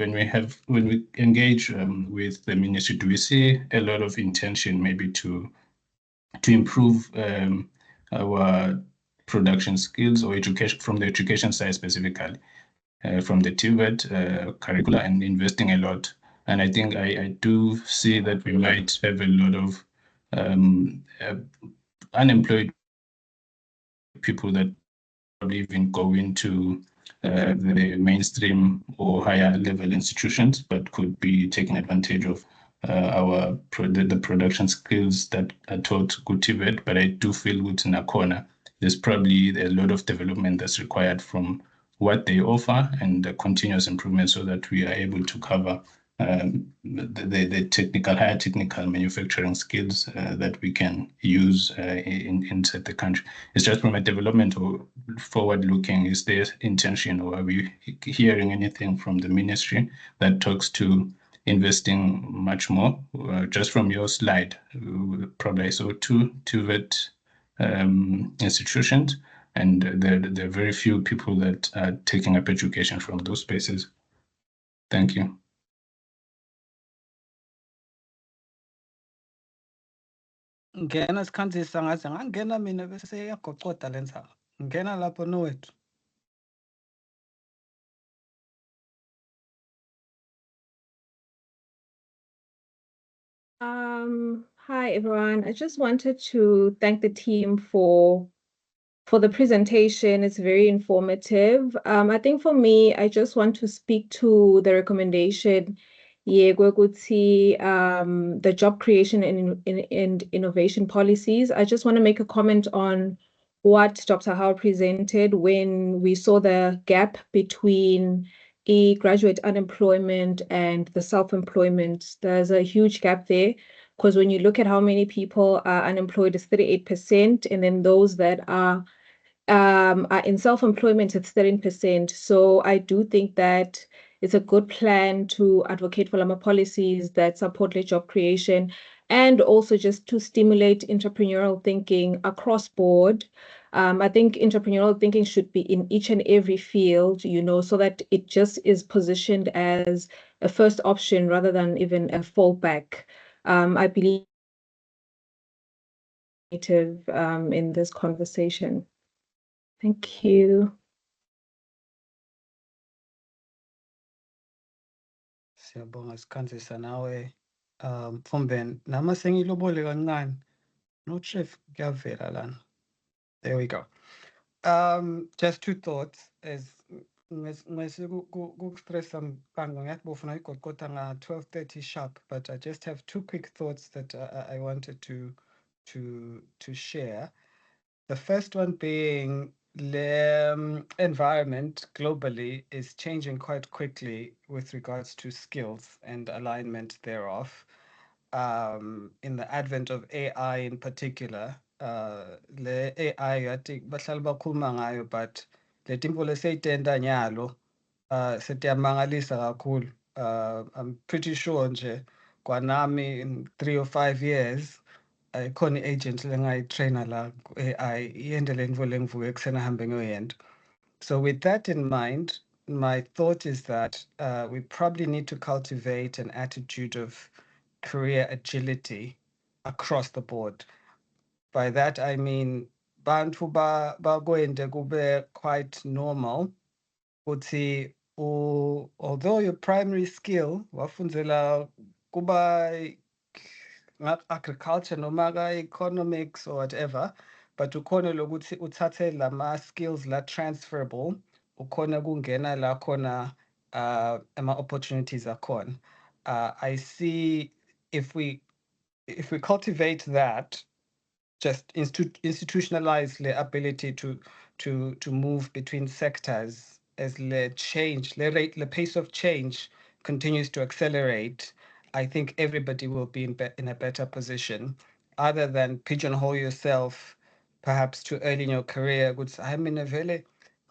engage with the ministry, do we see a lot of intention maybe to improve our production skills or education from the education side specifically, from the TVET curricula, and investing a lot. And I think I do see that we might have a lot of unemployed people that probably even go into the mainstream or higher level institutions, but could be taking advantage of the production skills that are taught good TVET. But I do feel within a corner, there's probably a lot of development that's required from what they offer and the continuous improvement so that we are able to cover the higher technical manufacturing skills that we can use inside the country. It's just from a development or forward-looking, is there intention, or are we hearing anything from the ministry that talks to investing much more? Just from your slide, probably I saw two TVET institutions, and there are very few people that are taking up education from those spaces. Thank you. Ngena sikhanzisa ngaze ngangena mina bese yagoqoda le ntsaba. Ngena lapho nowethu. Hi everyone. I just wanted to thank the team for the presentation. It's very informative. I think for me, I just want to speak to the recommendation, the job creation and innovation policies. I just want to make a comment on what Dr. Howe presented when we saw the gap between graduate unemployment and the self-employment. There's a huge gap there, because when you look at how many people are unemployed, it's 38%, and then those that are in self-employment, it's 13%. So I do think that it's a good plan to advocate for Lama policies that support job creation, and also just to stimulate entrepreneurial thinking across board. I think entrepreneurial thinking should be in each and every field, so that it just is positioned as a first option rather than even a fallback. I believe in this conversation. Thank you. Siyabonga sikhanzisa nawe. Mfumben, nama sengilobole kancane. Not sure if kuyavela lana. There we go. Just two thoughts as stress ngathi bofuna igoqota nga 12:30 sharp, but I just have two quick thoughts that I wanted to share. The first one being the environment globally is changing quite quickly with regards to skills and alignment thereof. In the advent of AI in particular, le AI yathi bahlala bakhuluma ngayo, but le tinto leseyitenda nyalo setiyamangalisa kakhulu. I'm pretty sure nje kwanami in 3 or 5 years khona i-agent lengayitraina la ku-AI iyende le nto lengivuke ekuseni ahambe ngiyoyenda. So with that in mind, my thought is that we probably need to cultivate an attitude of career agility across the board. By that I mean bantu bakwende kube quite normal ukuthi although your primary skill wafunzela kuba agriculture noma economics or whatever, but ukhona lokuthi uthathe lama skills la transferable, ukhona kungena la khona ama opportunities akhona. I see if we cultivate that, just institutionalize the ability to move between sectors as the pace of change continues to accelerate, I think everybody will be in a better position, other than pigeonhole yourself perhaps too early in your career. I mean, vele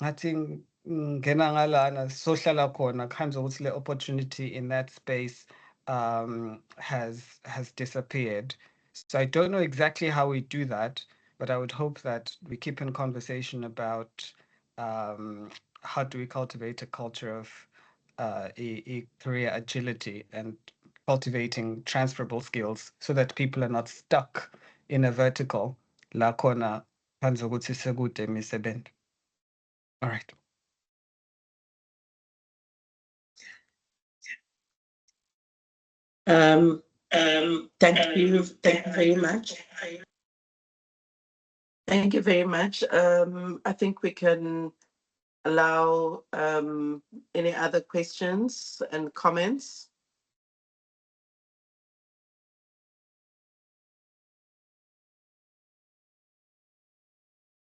ngathi ngena ngalana sohlala khona, kinds of the opportunity in that space has disappeared. So I don't know exactly how we do that, but I would hope that we keep in conversation about how do we cultivate a culture of a career agility and cultivating transferable skills so that people are not stuck in a vertical. La kona Phansi ukuthi sekude imisebenzi. All right. Thank you very much. Thank you very much. I think we can allow any other questions and comments.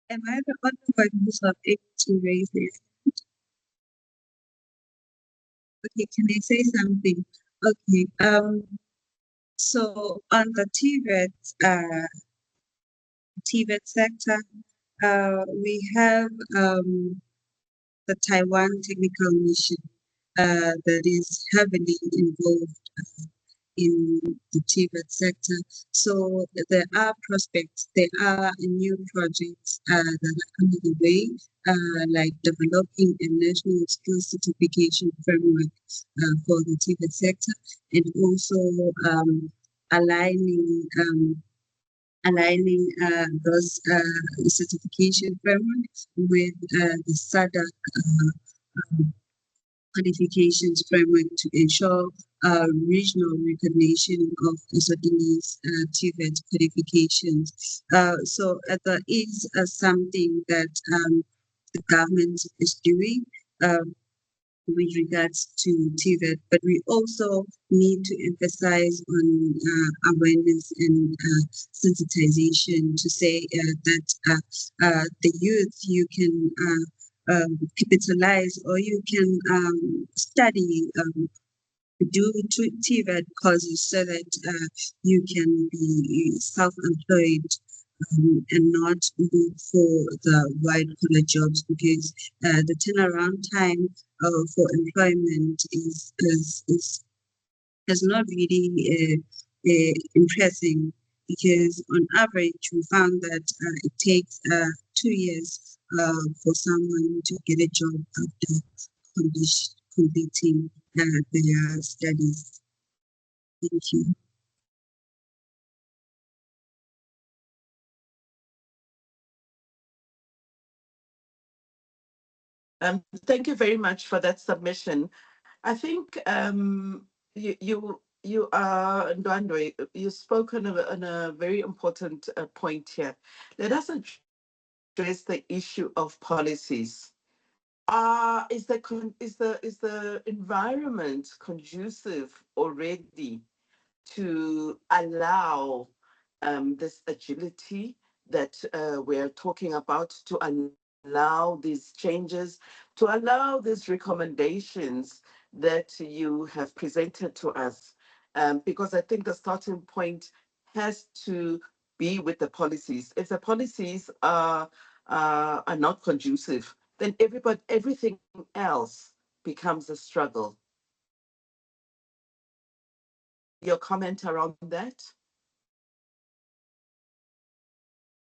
Am I the only one who's not able to raise this? Okay, can I say something? Okay. So on the TVET sector, we have the Taiwan Technical Mission that is heavily involved in the TVET sector. So there are prospects, there are new projects that are under the way, like developing a national skills certification framework for the TVET sector, and also aligning those certification frameworks with the SADC qualifications framework to ensure regional recognition of Eswatini's TVET qualifications. So there is something that the government is doing with regards to TVET, but we also need to emphasize on awareness and sensitization to say that the youth, you can capitalize or you can study, do TVET courses so that you can be self-employed and not look for the white collar jobs, because the turnaround time for employment is not really impressing, because on average we found that it takes 2 years for someone to get a job after completing their studies. Thank you. Thank you very much for that submission. I think you are, Ndwandwe, you spoke on a very important point here. Let us address the issue of policies. Is the environment conducive already to allow this agility that we're talking about, to allow these changes, to allow these recommendations that you have presented to us? Because I think the starting point has to be with the policies. If the policies are not conducive, then everything else becomes a struggle. Your comment around that?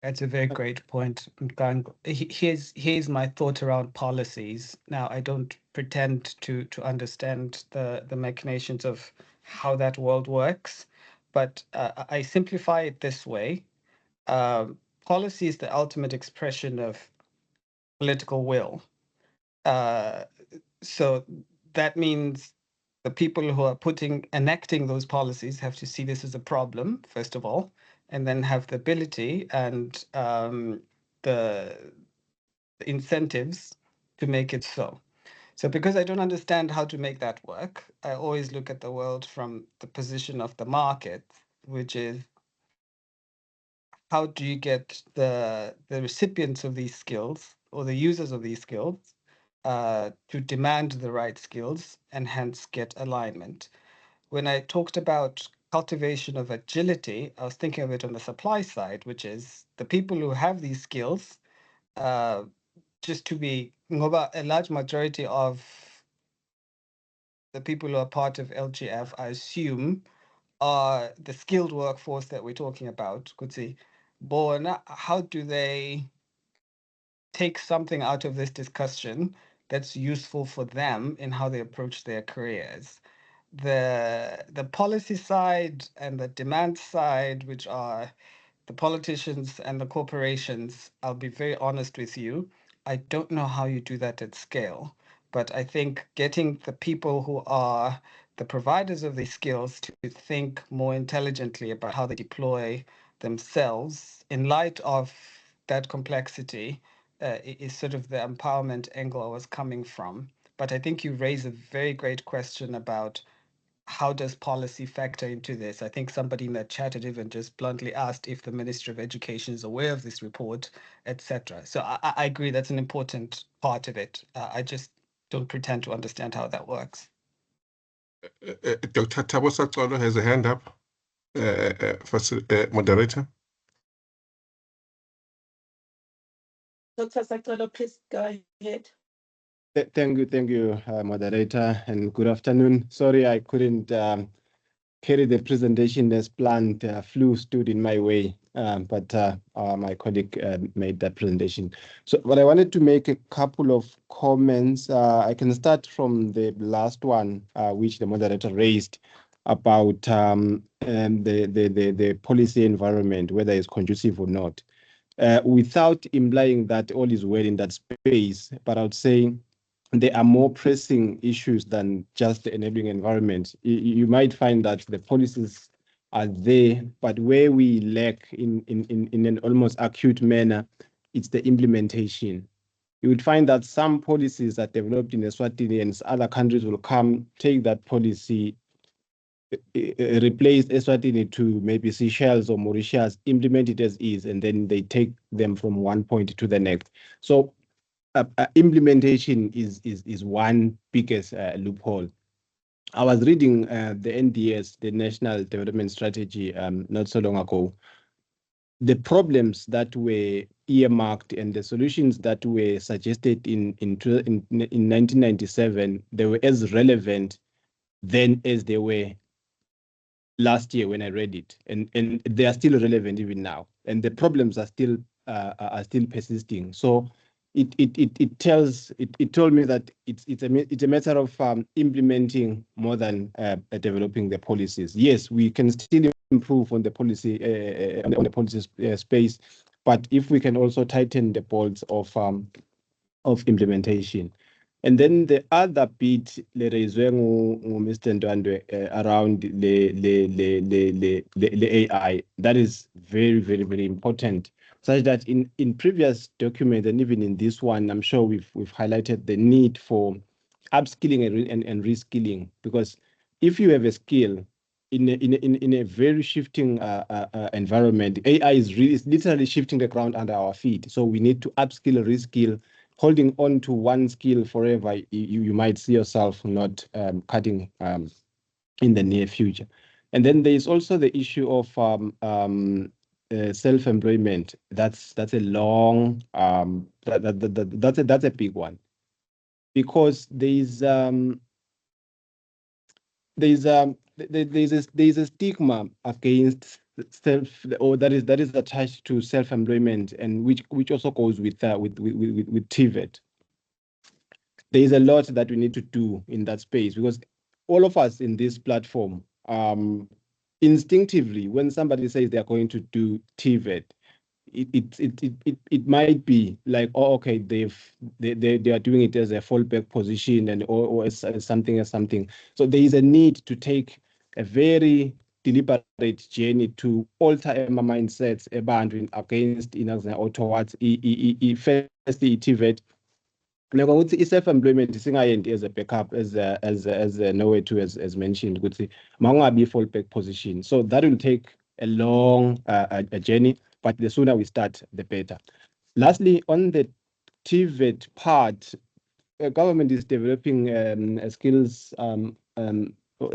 That's a very great point, Nkango. Here's my thought around policies. Now, I don't pretend to understand the machinations of how that world works, but I simplify it this way. Policy is the ultimate expression of political will. So that means the people who are enacting those policies have to see this as a problem, first of all, and then have the ability and the incentives to make it so. So because I don't understand how to make that work, I always look at the world from the position of the market, which is how do you get the recipients of these skills or the users of these skills to demand the right skills and hence get alignment. When I talked about cultivation of agility, I was thinking of it on the supply side, which is the people who have these skills, just to be a large majority of the people who are part of LGF, I assume, are the skilled workforce that we're talking about. Kutsi, Bona, how do they take something out of this discussion that's useful for them in how they approach their careers? The policy side and the demand side, which are the politicians and the corporations, I'll be very honest with you, I don't know how you do that at scale. But I think getting the people who are the providers of these skills to think more intelligently about how they deploy themselves in light of that complexity is sort of the empowerment angle I was coming from. But I think you raise a very great question about how does policy factor into this? I think somebody in the chat had even just bluntly asked if the Ministry of Education is aware of this report, etc. So I agree that's an important part of it. I just don't pretend to understand how that works. Dr. Thabo Saxolo has a hand up. Moderator. Dr. Saxolo, please go ahead. Thank you, moderator, and good afternoon. Sorry, I couldn't carry the presentation as planned. Flu stood in my way, but my colleague made that presentation. So, but I wanted to make a couple of comments. I can start from the last one, which the moderator raised about the policy environment, whether it's conducive or not. Without implying that all is well in that space, but I would say there are more pressing issues than just the enabling environment. You might find that the policies are there, but where we lack in an almost acute manner, it's the implementation. You would find that some policies are developed in Eswatini and other countries will come, take that policy, replace Eswatini to maybe Seychelles or Mauritius, implement it as is, and then they take them from one point to the next. So implementation is one biggest loophole. I was reading the NDS, the National Development Strategy, not so long ago. The problems that were earmarked and the solutions that were suggested in 1997, they were as relevant then as they were last year when I read it, and they are still relevant even now, and the problems are still persisting. So it told me that it's a matter of implementing more than developing the policies. Yes, we can still improve on the policy on the policy space, but if we can also tighten the bolts of implementation. And then the other bit raised Mr. Ndwandwe around the AI, that is very, very, very important. Such that in previous documents and even in this one, I'm sure we've highlighted the need for upskilling and reskilling, because if you have a skill in a very shifting environment, AI is literally shifting the ground under our feet. So we need to upskill, reskill. Holding on to one skill forever, you might see yourself not cutting in the near future. And then there is also the issue of self-employment. That's a long that's a big one, because there's a stigma against that is attached to self-employment, and which also goes with TVET. There is a lot that we need to do in that space, because all of us in this platform, instinctively, when somebody says they are going to do TVET, it might be like, oh, okay, they are doing it as a fallback position and or as something. So there is a need to take a very deliberate journey to alter my mindsets against or towards firstly TVET. Self-employment as a backup, as nowhere to as mentioned, be fallback position. So that will take a long a journey, but the sooner we start, the better. Lastly, on the TVET part, government is developing skills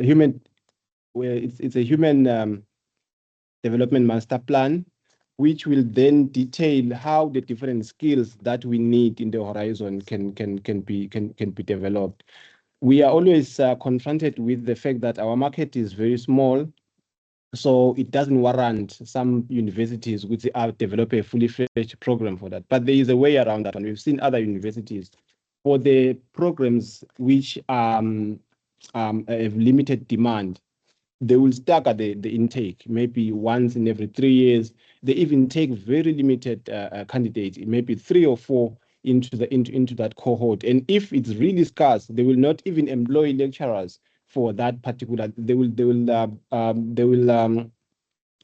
human. It's a human development master plan, which will then detail how the different skills that we need in the horizon can be developed. We are always confronted with the fact that our market is very small, so it doesn't warrant some universities which are developing a fully fledged program for that. But there is a way around that, and we've seen other universities for the programs which have limited demand. they will stagger the intake, maybe once in every 3 years. They even take very limited candidates, maybe 3 or 4 into that cohort. And if it's really scarce, they will not even employ lecturers for that particular. They will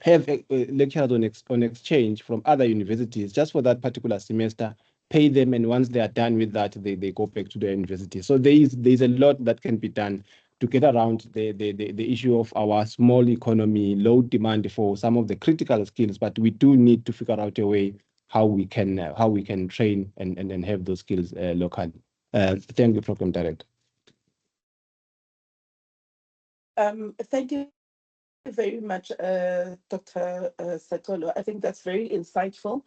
have lecturers on exchange from other universities just for that particular semester, pay them, and once they are done with that, they go back to their university. So there's a lot that can be done to get around the issue of our small economy, low demand for some of the critical skills, but we do need to figure out a way how we can train and have those skills locally. Thank you, Program Director. Thank you very much, Dr. Satolo. I think that's very insightful.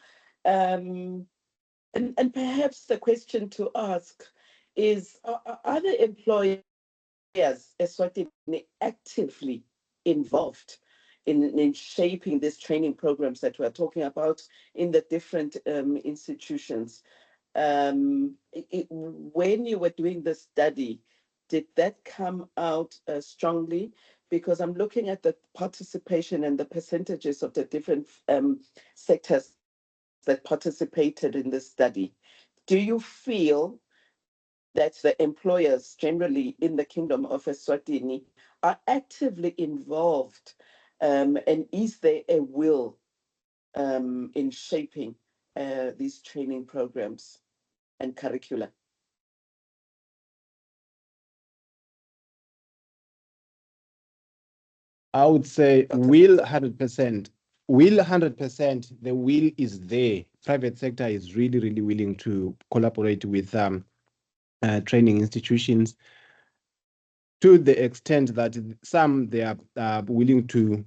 And perhaps the question to ask is, are the employers Eswatini actively involved in shaping these training programs that we're talking about in the different institutions? When you were doing the study, did that come out strongly? Because I'm looking at the participation and the percentages of the different sectors that participated in this study. Do you feel that the employers generally in the Kingdom of Eswatini are actively involved, and is there a will in shaping these training programs and curricula? I would say will 100%. Will 100%. The will is there. Private sector is really, really willing to collaborate with training institutions to the extent that some they are willing to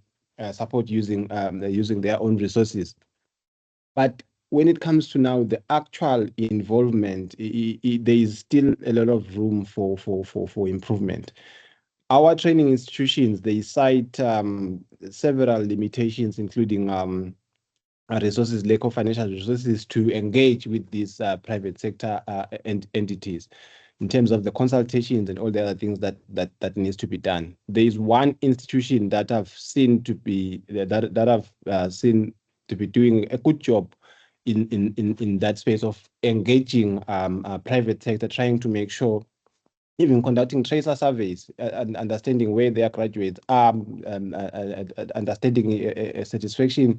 support using their own resources. But when it comes to now the actual involvement, there is still a lot of room for improvement. Our training institutions, they cite several limitations, including resources, lack of financial resources to engage with these private sector entities in terms of the consultations and all the other things that needs to be done. There is one institution that I've seen to be seen to be doing a good job in that space of engaging private sector, trying to make sure, even conducting tracer surveys and understanding where their graduates are, understanding a satisfaction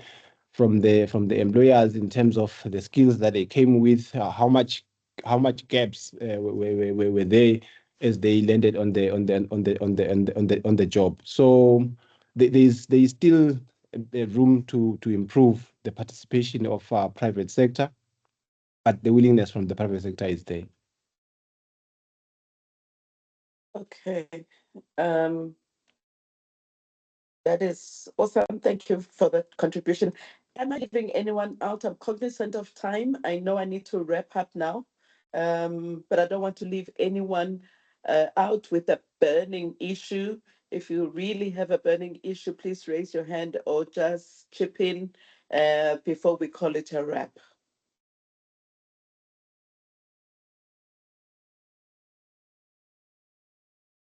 from the employers in terms of the skills that they came with, how much gaps were there as they landed on the job. So there's still a room to improve the participation of private sector, but the willingness from the private sector is there. Okay. That is awesome. Thank you for that contribution. Am I leaving anyone out? I'm cognizant of time. I know I need to wrap up now, but I don't want to leave anyone out with a burning issue. If you really have a burning issue, please raise your hand or just chip in before we call it a wrap.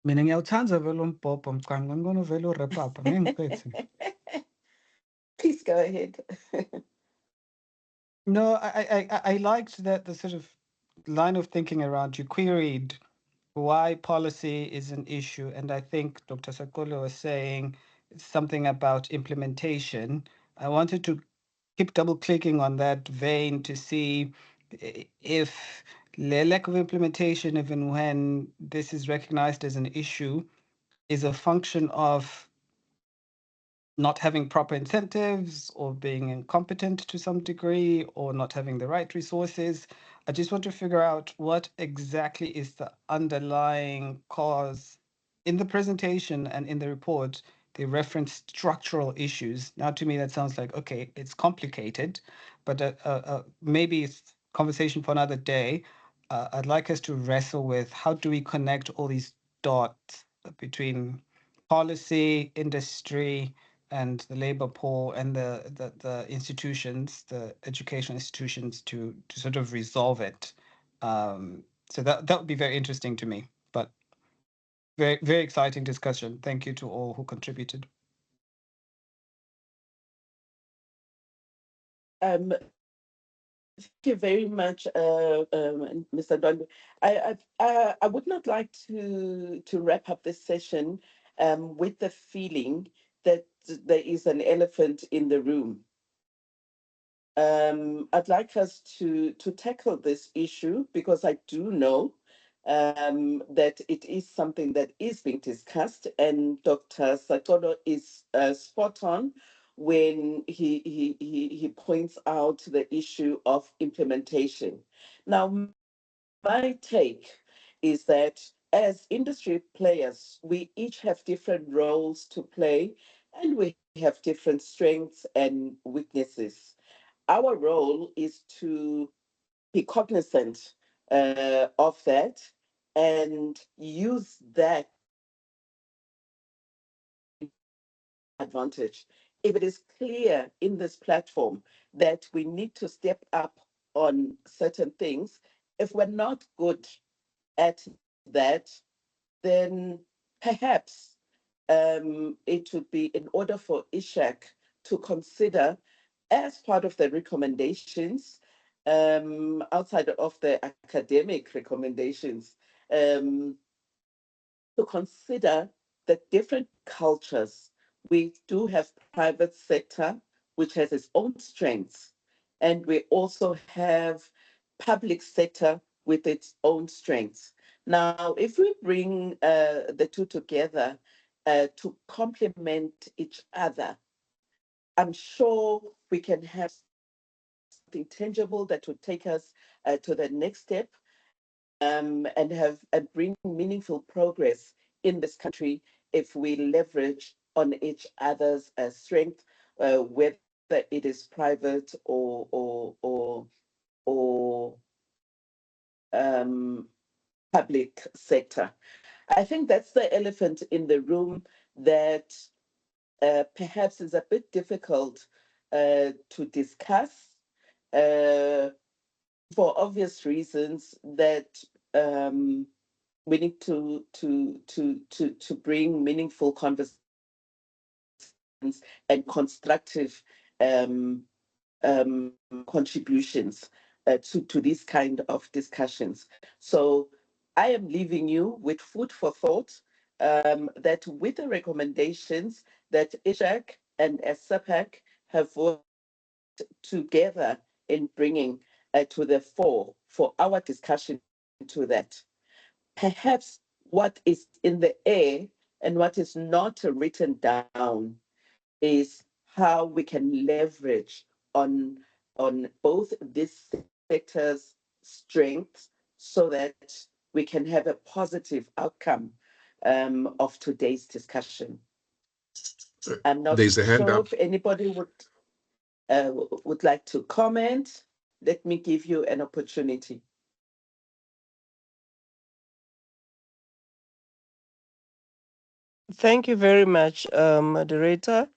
Mina ngiyawuthanda vele umbhobho mcanga, ngibona vele u-wrap up. Please go ahead. No, I liked that the sort of line of thinking around you queried why policy is an issue. And I think Dr. Sakolo was saying something about implementation. I wanted to keep double clicking on that vein to see if the lack of implementation, even when this is recognized as an issue, is a function of not having proper incentives or being incompetent to some degree or not having the right resources. I just want to figure out what exactly is the underlying cause. In the presentation and in the report, they reference structural issues. Now, to me, that sounds like, okay, it's complicated, but maybe it's conversation for another day. I'd like us to wrestle with how do we connect all these dots between policy, industry, and the labor pool and the institutions, the educational institutions to sort of resolve it. So that would be very interesting to me. But Very, very exciting discussion. Thank you to all who contributed. Thank you very much, Mr. Ndwandwe. I would not like to wrap up this session with the feeling that there is an elephant in the room. I'd like us to tackle this issue because I do know that it is something that is being discussed, and Dr. Satono is spot on when he points out the issue of implementation. Now, my take is that as industry players, we each have different roles to play, and we have different strengths and weaknesses. Our role is to be cognizant of that and use that advantage. If it is clear in this platform that we need to step up on certain things, if we're not good at that, then perhaps it would be in order for ESHEC to consider, as part of the recommendations, outside of the academic recommendations, to consider the different cultures. We do have private sector, which has its own strengths, and we also have public sector with its own strengths. Now, if we bring the two together to complement each other, I'm sure we can have something tangible that would take us to the next step, and bring meaningful progress in this country if we leverage on each other's strength, whether it is private or public sector. I think that's the elephant in the room that perhaps is a bit difficult to discuss for obvious reasons that we need to bring meaningful conversations and constructive contributions to these kind of discussions. So I am leaving you with food for thought, that with the recommendations that ESHEC and ESEPARC have worked together in bringing to the fore for our discussion to that. Perhaps what is in the air and what is not written down is how we can leverage on both these sectors' strengths so that we can have a positive outcome of today's discussion. I'm not There's a hand sure up. if anybody would like to comment. Let me give you an opportunity. Thank you very much, moderator.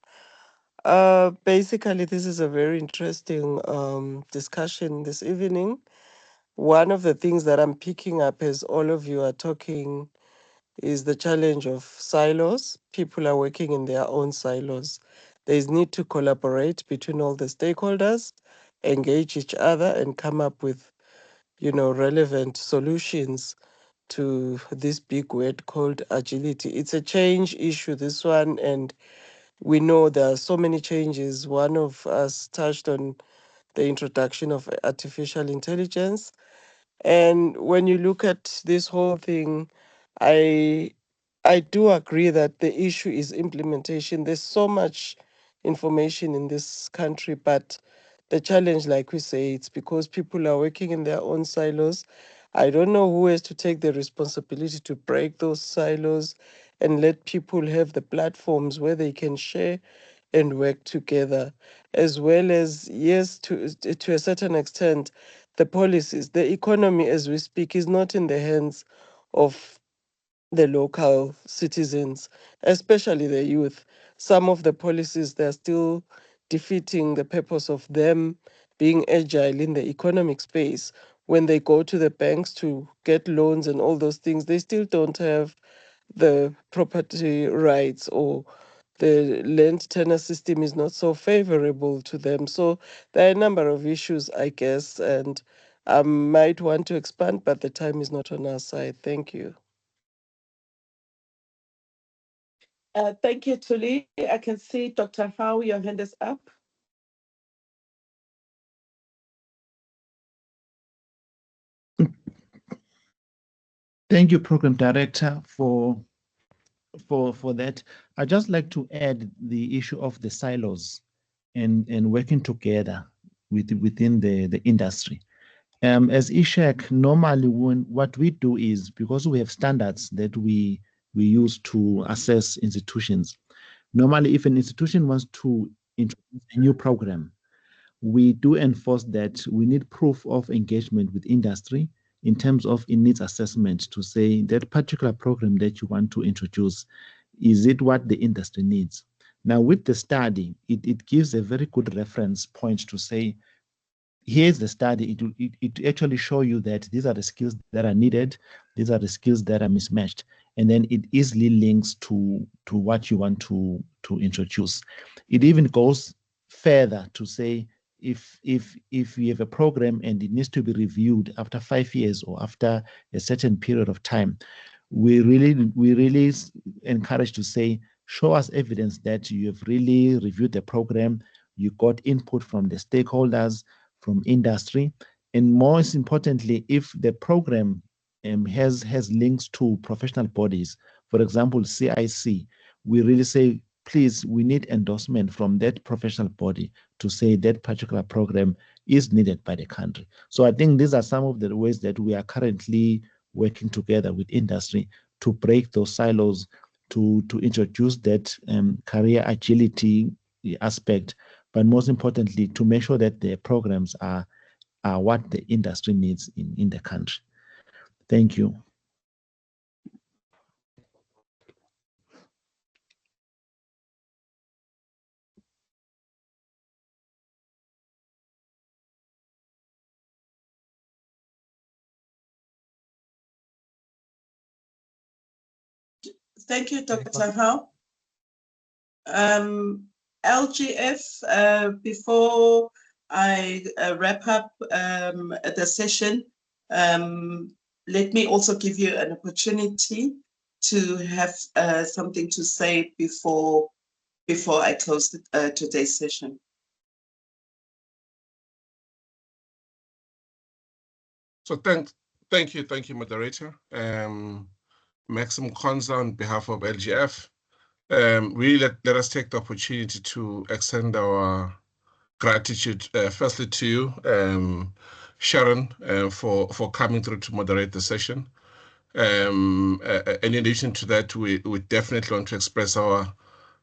Basically, this is a very interesting discussion this evening. One of the things that I'm picking up as all of you are talking is the challenge of silos. People are working in their own silos. There is need to collaborate between all the stakeholders, engage each other, and come up with, relevant solutions to this big word called agility. It's a change issue, this one, and we know there are so many changes. One of us touched on the introduction of artificial intelligence. And when you look at this whole thing, I I do agree that the issue is implementation. There's so much information in this country, but the challenge, like we say, it's because people are working in their own silos. I don't know who has to take the responsibility to break those silos and let people have the platforms where they can share and work together, as well as, yes, to a certain extent, the policies. The economy, as we speak, is not in the hands of the local citizens, especially the youth. Some of the policies, they're still defeating the purpose of them being agile in the economic space. When they go to the banks to get loans and all those things, they still don't have the property rights, or the land tenure system is not so favorable to them. So there are a number of issues, I guess, and I might want to expand, but the time is not on our side. Thank you. Thank you, Tuli. I can see Dr. Howe, your hand is up. Thank you, Program Director, for that. I'd just like to add the issue of the silos and working together within the industry. As ESHEC, normally what we do is, because we have standards that we use to assess institutions, normally if an institution wants to introduce a new program, we do enforce that we need proof of engagement with industry in terms of in needs assessment to say that particular program that you want to introduce, is it what the industry needs? Now, with the study, it gives a very good reference point to say, here's the study. It actually show you that these are the skills that are needed, these are the skills that are mismatched, and then it easily links to what you want to introduce. It even goes further to say, if you have a program and it needs to be reviewed after 5 years or after a certain period of time, we really encourage to say, show us evidence that you have really reviewed the program, you got input from the stakeholders, from industry, and most importantly, if the program has links to professional bodies, for example, CIC, we really say, please, we need endorsement from that professional body to say that particular program is needed by the country. So I think these are some of the ways that we are currently working together with industry to break those silos, to introduce that career agility aspect, but most importantly, to make sure that the programs are what the industry needs in the country. Thank you. Thank you, Dr. Howe. LGF, before I wrap up the session, let me also give you an opportunity to have something to say before I close today's session. So thank you, moderator. Maximum Konza on behalf of LGF. Really let us take the opportunity to extend our gratitude, firstly to you, Sharon, for coming through to moderate the session. In addition to that, we definitely want to express our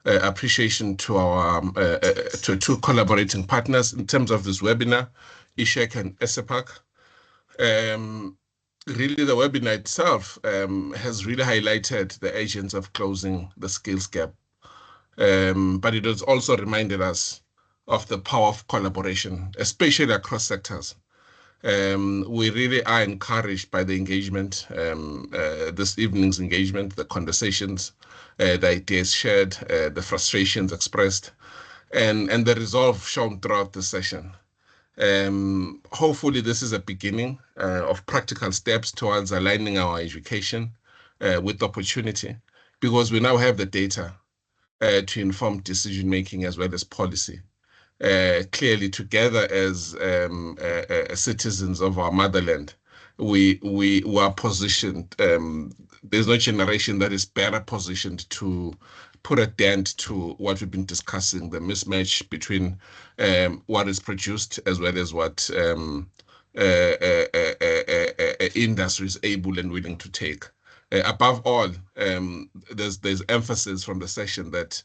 appreciation to our to two collaborating partners in terms of this webinar, ESHEC and ESEPARC. Really, the webinar itself has really highlighted the urgency of closing the skills gap, but it has also reminded us of the power of collaboration, especially across sectors. We really are encouraged by the engagement, this evening's engagement, the conversations, the ideas shared, the frustrations expressed, and the resolve shown throughout the session. Hopefully this is a beginning of practical steps towards aligning our education with opportunity, because we now have the data to inform decision-making as well as policy. Clearly, together as citizens of our motherland, we are positioned. There's no generation that is better positioned to put a dent to what we've been discussing, the mismatch between what is produced as well as what industry is able and willing to take. Above all, there's emphasis from the session that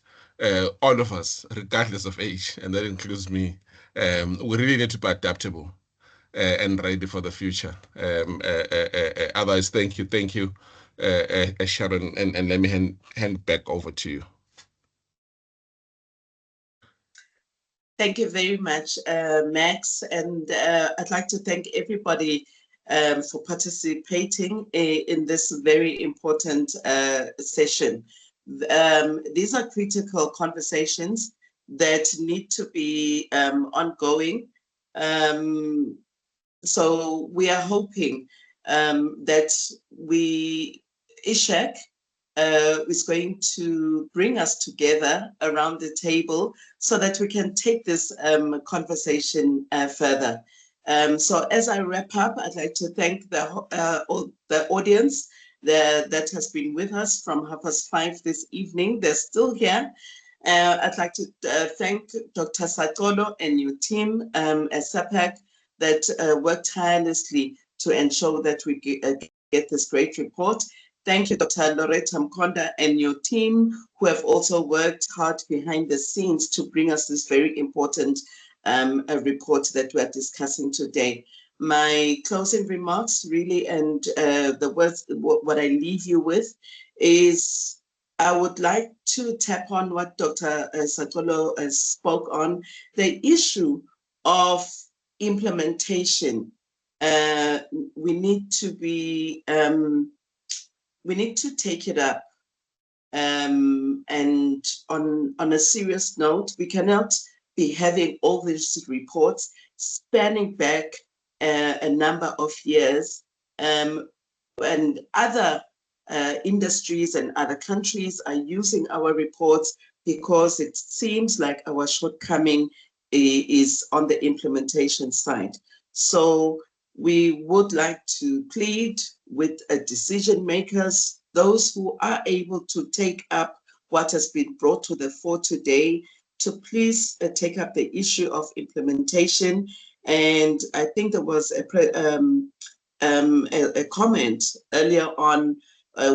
all of us, regardless of age, and that includes me, we really need to be adaptable and ready for the future. Otherwise, thank you, Sharon, and let me hand back over to you. Thank you very much, Max, and I'd like to thank everybody for participating in this very important session. These are critical conversations that need to be ongoing. So we are hoping that ESHEC is going to bring us together around the table so that we can take this conversation further. So as I wrap up, I'd like to thank the audience that has been with us from 5:30 this evening. They're still here. I'd like to thank Dr. Satolo and your team at ESEPARC that worked tirelessly to ensure that we get this great report. Thank you, Dr. Loretta Mkonda and your team, who have also worked hard behind the scenes to bring us this very important report that we're discussing today. My closing remarks, really, and the words, what I leave you with is, I would like to tap on what Dr. Satolo spoke on, the issue of implementation. We need to be, we need to take it up. And on a serious note, we cannot be having all these reports spanning back a number of years, and other industries and other countries are using our reports because it seems like our shortcoming is on the implementation side. So we would like to plead with decision makers, those who are able to take up what has been brought to the fore today, to please take up the issue of implementation. And I think there was a comment earlier on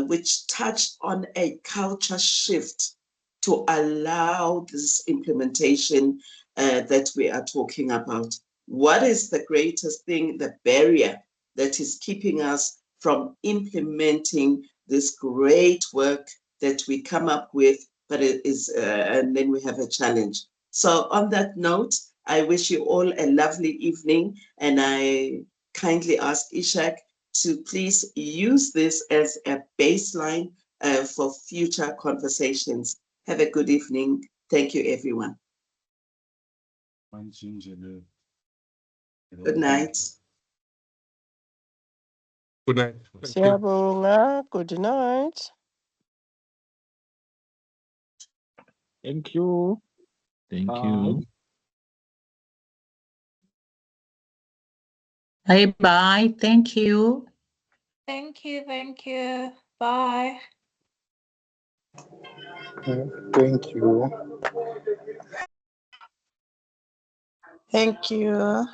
which touched on a culture shift to allow this implementation that we are talking about. What is the greatest thing, the barrier that is keeping us from implementing this great work that we come up with, but it is, and then we have a challenge. So on that note, I wish you all a lovely evening, and I kindly ask ESHEC to please use this as a baseline for future conversations. Have a good evening. Thank you, everyone. Good night. Good night. Thank you. Siyabonga. Good night. Thank you. Thank you. Bye-bye. Thank you. Thank you. Thank you. Bye. Thank you. Thank you.